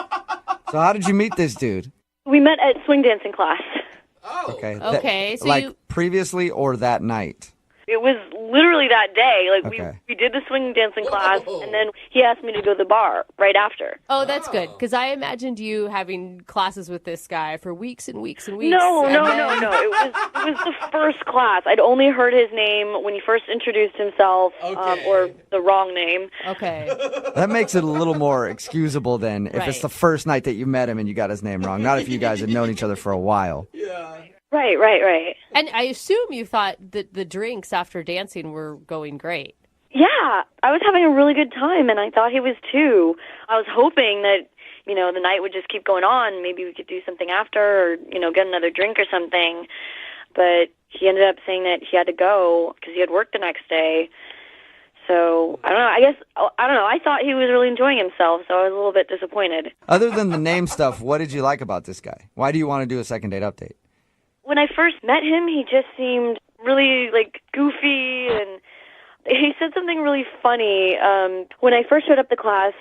So how did you meet this dude? We met at swing dancing class. Okay. Okay, so like previously or that night? It was literally that day. Like Okay. we did the swing dancing class, and then he asked me to go to the bar right after. Oh, that's good, because I imagined you having classes with this guy for weeks and weeks and weeks. No. and then- It was the first class. I'd only heard his name when he first introduced himself, or the wrong name. Okay. That makes it a little more excusable then if it's Right. the first night that you met him and you got his name wrong. Not if you guys had known each other for a while. Right. And I assume you thought that the drinks after dancing were going great. Yeah, I was having a really good time, and I thought he was too. I was hoping that, the night would just keep going on. Maybe we could do something after, or, get another drink or something. But he ended up saying that he had to go because he had work the next day. So, I don't know. I thought he was really enjoying himself, so I was a little bit disappointed. Other than the name stuff, what did you like about this guy? Why do you want to do a second date update? When I first met him, he just seemed really, goofy, and he said something really funny. When I first showed up to class,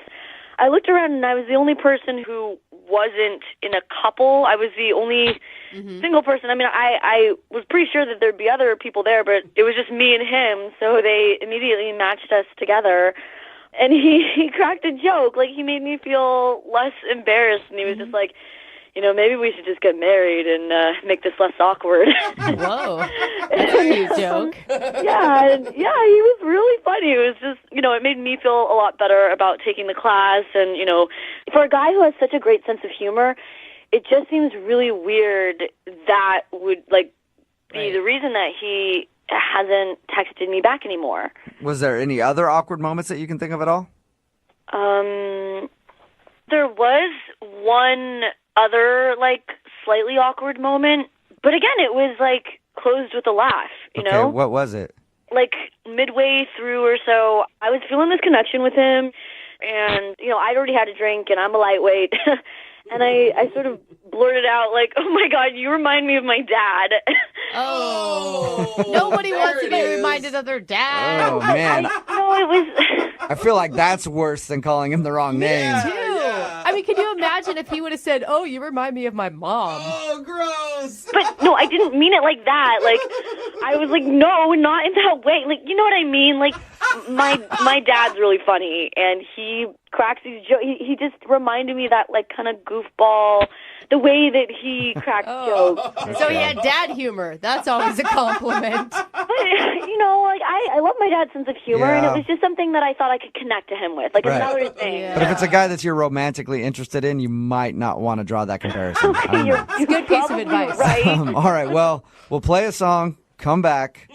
I looked around, and I was the only person who wasn't in a couple. I was the only single person. I mean, I was pretty sure that there'd be other people there, but it was just me and him, so they immediately matched us together. And he cracked a joke. He made me feel less embarrassed, and he was just like, maybe we should just get married and make this less awkward. Whoa. That's a cute joke. Yeah, he was really funny. It was just, it made me feel a lot better about taking the class. And, for a guy who has such a great sense of humor, it just seems really weird that would, be the reason that he hasn't texted me back anymore. Was there any other awkward moments that you can think of at all? There was one other, slightly awkward moment. But again, it was, closed with a laugh, you know? Okay, what was it? Midway through or so, I was feeling this connection with him. And, I'd already had a drink, and I'm a lightweight. And I sort of blurted out, oh, my God, you remind me of my dad. Oh. Nobody wants to be reminded of their dad. Oh, man. It was... I feel like that's worse than calling him the wrong name. I mean, can you imagine if he would have said, "Oh, you remind me of my mom"? Oh, gross. But no, I didn't mean it like that. I was like, no, not in that way. You know what I mean? My dad's really funny, and he cracks these jokes. He just reminded me of that, kind of goofball, the way that he cracks jokes. So he had dad humor. That's always a compliment. But, I love my dad's sense of humor, and it was just something that I thought I could connect to him with, another thing. But if it's a guy that you're romantically interested in, you might not want to draw that comparison. Okay, you're It's a good piece of advice. right. All right, well, we'll play a song, come back,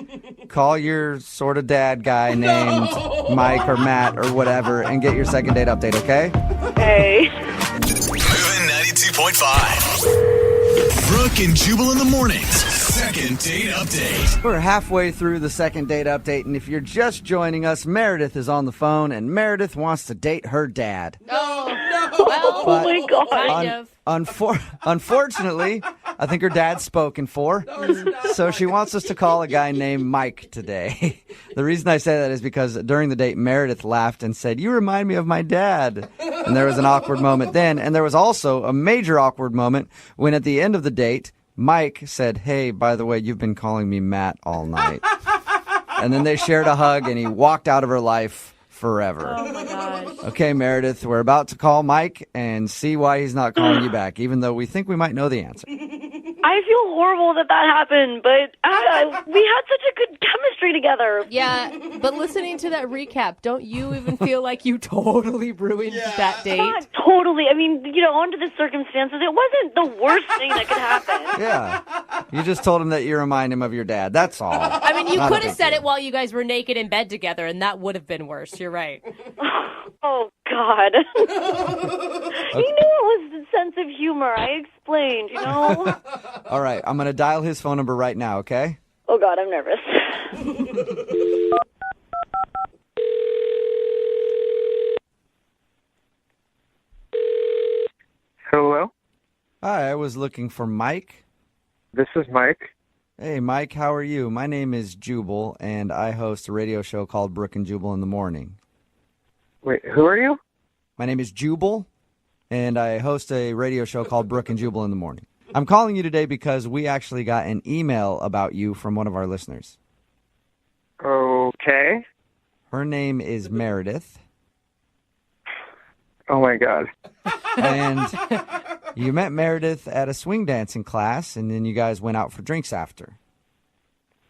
call your sort of dad guy named Mike or Matt or whatever, and get your second date update, okay? Hey. Moving 92.5. Brooke and Jubal in the mornings. Second date update. We're halfway through the second date update, and if you're just joining us, Meredith is on the phone, and Meredith wants to date her dad. Well, Oh my God. kind of. Unfortunately, I think her dad's spoken for, so she wants us to call a guy named Mike today. The reason I say that is because during the date, Meredith laughed and said, "You remind me of my dad." And there was an awkward moment then, and there was also a major awkward moment when at the end of the date, Mike said, "Hey, by the way, you've been calling me Matt all night." And then they shared a hug, and he walked out of her life forever. Oh my gosh. Okay, Meredith, we're about to call Mike and see why he's not calling you back, even though we think we might know the answer. I feel horrible that happened, but we had such a good chemistry together. Yeah, but listening to that recap, don't you even feel like you totally ruined that date? Not totally. I mean, under the circumstances, it wasn't the worst thing that could happen. Yeah. You just told him that you remind him of your dad. That's all. I mean, you Not a could have big said deal. it while you guys were naked in bed together, and that would have been worse. You're right. Oh, God. He knew it was the sense of humor. I explained, All right, I'm going to dial his phone number right now, okay? Oh, God, I'm nervous. Hello? Hi, I was looking for Mike. This is Mike. Hey, Mike, how are you? My name is Jubal, and I host a radio show called Brooke and Jubal in the Morning. Wait, who are you? My name is Jubal, and I host a radio show called Brooke and Jubal in the Morning. I'm calling you today because we actually got an email about you from one of our listeners. Okay. Her name is Meredith. Oh, my God. And you met Meredith at a swing dancing class, and then you guys went out for drinks after.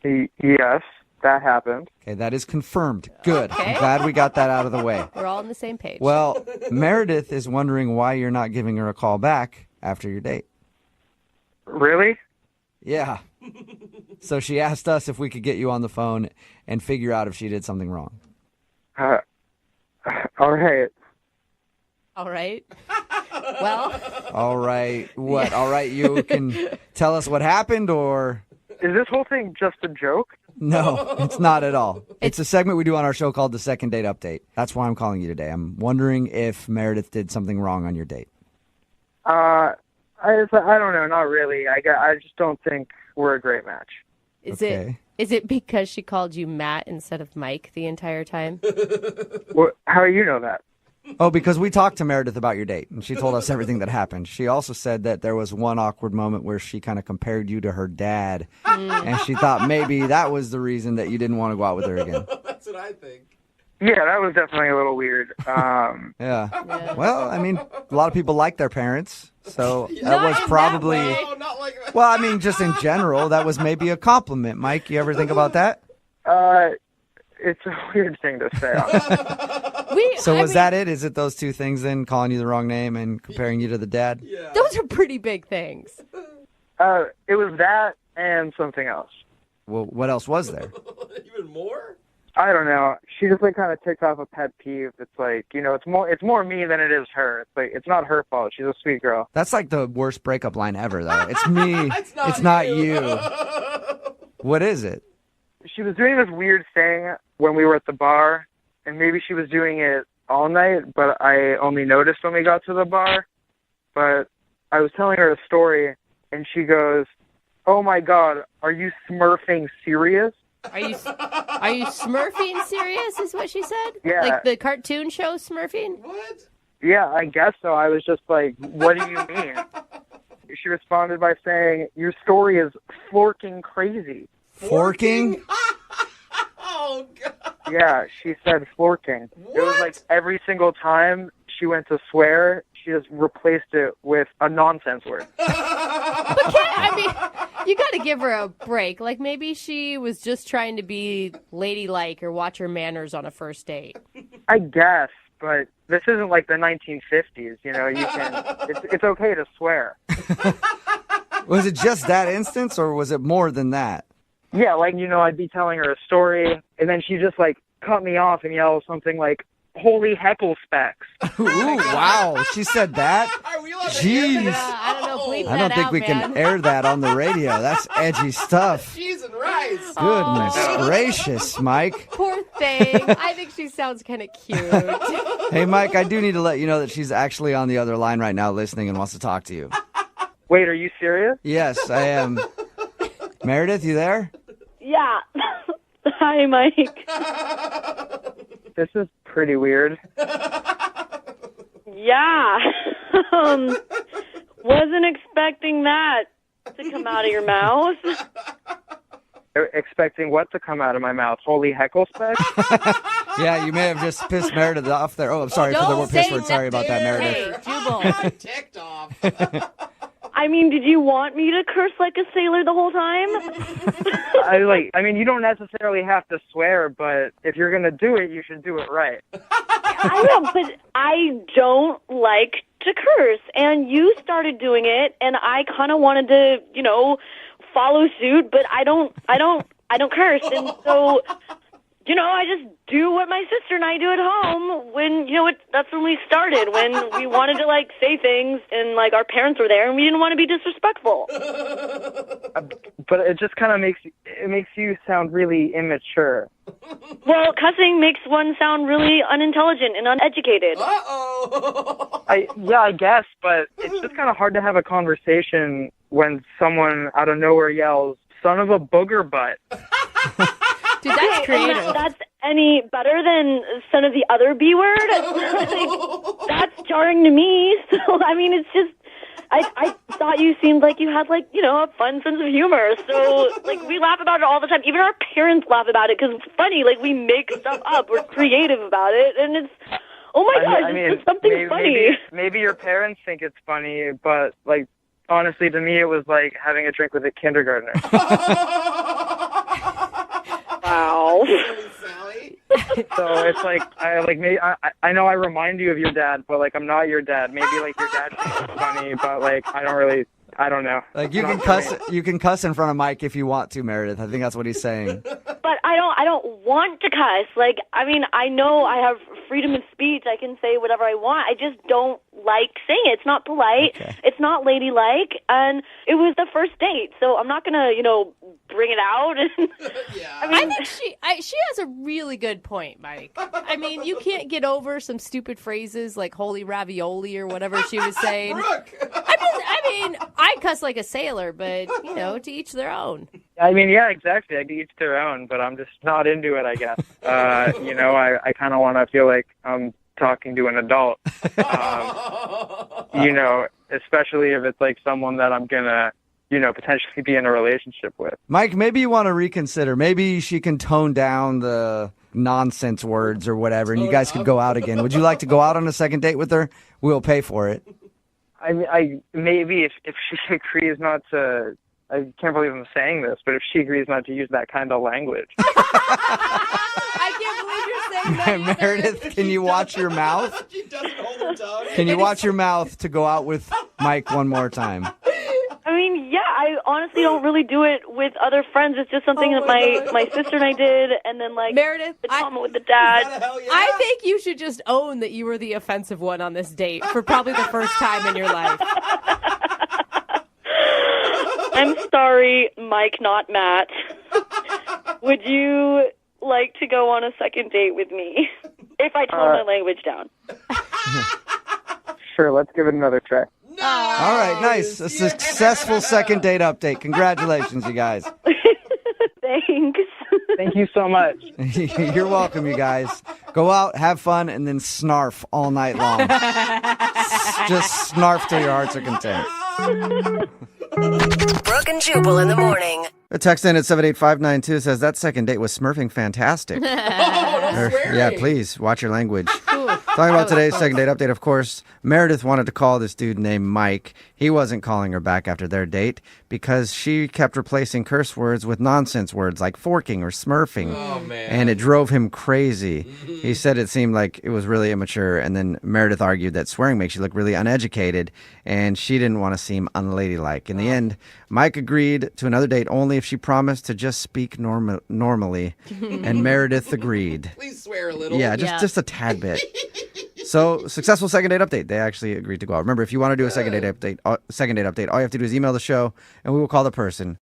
Yes, that happened. Okay, that is confirmed. Good. Okay. I'm glad we got that out of the way. We're all on the same page. Well, Meredith is wondering why you're not giving her a call back after your date. Really? Yeah. So she asked us if we could get you on the phone and figure out if she did something wrong. All right. All right. Well. All right. What? All right, you can tell us what happened, or? Is this whole thing just a joke? No, it's not at all. It's a segment we do on our show called The Second Date Update. That's why I'm calling you today. I'm wondering if Meredith did something wrong on your date. I don't know. Not really. I just don't think we're a great match. Is it because she called you Matt instead of Mike the entire time? How do you know that? Oh, because we talked to Meredith about your date, and she told us everything that happened. She also said that there was one awkward moment where she kind of compared you to her dad, and she thought maybe that was the reason that you didn't want to go out with her again. That's what I think. Yeah, that was definitely a little weird. Yeah. Well, I mean, a lot of people like their parents, so that was probably... Well, I mean, just in general, that was maybe a compliment. Mike, you ever think about that? It's a weird thing to say, honestly. So was that it? Is it those two things then, calling you the wrong name and comparing you to the dad? Yeah. Those are pretty big things. It was that and something else. Well, what else was there? Even more? I don't know. She just kind of ticked off a pet peeve. It's like, it's more me than it is her. It's like, it's not her fault. She's a sweet girl. That's like the worst breakup line ever, though. It's me. It's not you. What is it? She was doing this weird thing when we were at the bar, and maybe she was doing it all night, but I only noticed when we got to the bar. But I was telling her a story, and she goes, "Oh my God, are you smurfing serious?" Are you smurfing serious is what she said? Yeah. Like the cartoon show Smurfing? What? Yeah, I guess so. I was just like, what do you mean? She responded by saying, "Your story is flirking crazy." Forking? Oh, God. Yeah, she said flirking. It was like every single time she went to swear, she just replaced it with a nonsense word. You got to give her a break. Like maybe she was just trying to be ladylike or watch her manners on a first date. I guess, but this isn't like the 1950s. It's okay to swear. Was it just that instance, or was it more than that? Yeah, I'd be telling her a story, and then she just cut me off and yell something like, "Holy heckle specks." Ooh, wow. She said that? Are we allowed to Jeez. hear that? I don't know. Bleep I don't that think out, we man. can air that on the radio. That's edgy stuff. Cheese and rice. Goodness gracious, Mike. Poor thing. I think she sounds kind of cute. Hey, Mike, I do need to let you know that she's actually on the other line right now listening and wants to talk to you. Wait, are you serious? Yes, I am. Meredith, you there? Yeah. Hi, Mike. This is pretty weird. Yeah. Wasn't expecting that to come out of your mouth. Expecting what to come out of my mouth? Holy heckle specks? Yeah, you may have just pissed Meredith off there. Oh, I'm sorry for the word piss word. Sorry about that, Meredith. Hey, Jubal. Ticked off. I mean, did you want me to curse like a sailor the whole time? You don't necessarily have to swear, but if you're going to do it, you should do it right. I know, but I don't like to curse, and you started doing it, and I kind of wanted to, follow suit, but I don't curse, and so, I just do what my sister and I do at home when, that's when we started, when we wanted to, say things, and, our parents were there, and we didn't want to be disrespectful. But it just kind of makes you sound really immature. Well, cussing makes one sound really unintelligent and uneducated. I guess, but it's just kind of hard to have a conversation when someone out of nowhere yells, "Son of a booger butt." Dude, that's creative. That's any better than son of the other B word? Like, that's jarring to me. So, I mean, it's just, I thought you seemed like you had, like, you know, a fun sense of humor. So, like, we laugh about it all the time. Even our parents laugh about it because it's funny. Like, we make stuff up. We're creative about it. And it's, oh my gosh, it's just something funny. Maybe your parents think it's funny, but, like, honestly, to me, it was like having a drink with a kindergartner. Wow. So it's like I know I remind you of your dad, but like I'm not your dad. Maybe like your dad thinks it's funny, but like I don't know. Like you can cuss in front of Mike if you want to, Meredith. I think that's what he's saying. But I don't want to cuss. Like, I mean, I know I have freedom of speech. I can say whatever I want. I just don't like saying it. It's not polite. Okay. It's not ladylike. And it was the first date, so I'm not gonna, you know, bring it out. I think she has a really good point, Mike. I mean, you can't get over some stupid phrases like "holy ravioli" or whatever she was saying. I mean, I cuss like a sailor, but you know, to each their own. I mean, yeah, exactly. I each their own, but I'm just not into it, I guess. You know, I kind of want to feel like I'm talking to an adult. You know, especially if it's like someone that I'm gonna, you know, potentially be in a relationship with. Mike, maybe you want to reconsider. Maybe she can tone down the nonsense words or whatever, and you guys could go out again. Would you like to go out on a second date with her? We'll pay for it. I maybe if she agrees not to. I can't believe I'm saying this, but if she agrees not to use that kind of language. I can't believe you're saying that. Meredith, can you watch your mouth? She doesn't hold her tongue. Can you watch your mouth to go out with Mike one more time? I mean, yeah, I honestly don't really do it with other friends. It's just something that my sister and I did, and then like Meredith, the comment with the dad. I think you should just own that you were the offensive one on this date for probably the first time in your life. I'm sorry, Mike, not Matt. Would you like to go on a second date with me if I tone my language down? Sure, let's give it another try. All right, nice. A successful second date update. Congratulations, you guys. Thanks. Thank you so much. You're welcome, you guys. Go out, have fun, and then snarf all night long. Just snarf till your hearts are content. Brooke and Jubal in the morning. A text in at 78592 says, that second date was smurfing fantastic. Yeah, please, watch your language. Talking about today's second date update, of course, Meredith wanted to call this dude named Mike. He wasn't calling her back after their date because she kept replacing curse words with nonsense words like forking or smurfing. Oh, man. And it drove him crazy. He said it seemed like it was really immature, and then Meredith argued that swearing makes you look really uneducated, and she didn't want to seem unladylike. In the end, Mike agreed to another date only if she promised to just speak normally, and Meredith agreed. Please swear a little. Yeah, just a tad bit. So, successful second date update. They actually agreed to go out. Remember, if you want to do a second date update, all you have to do is email the show, and we will call the person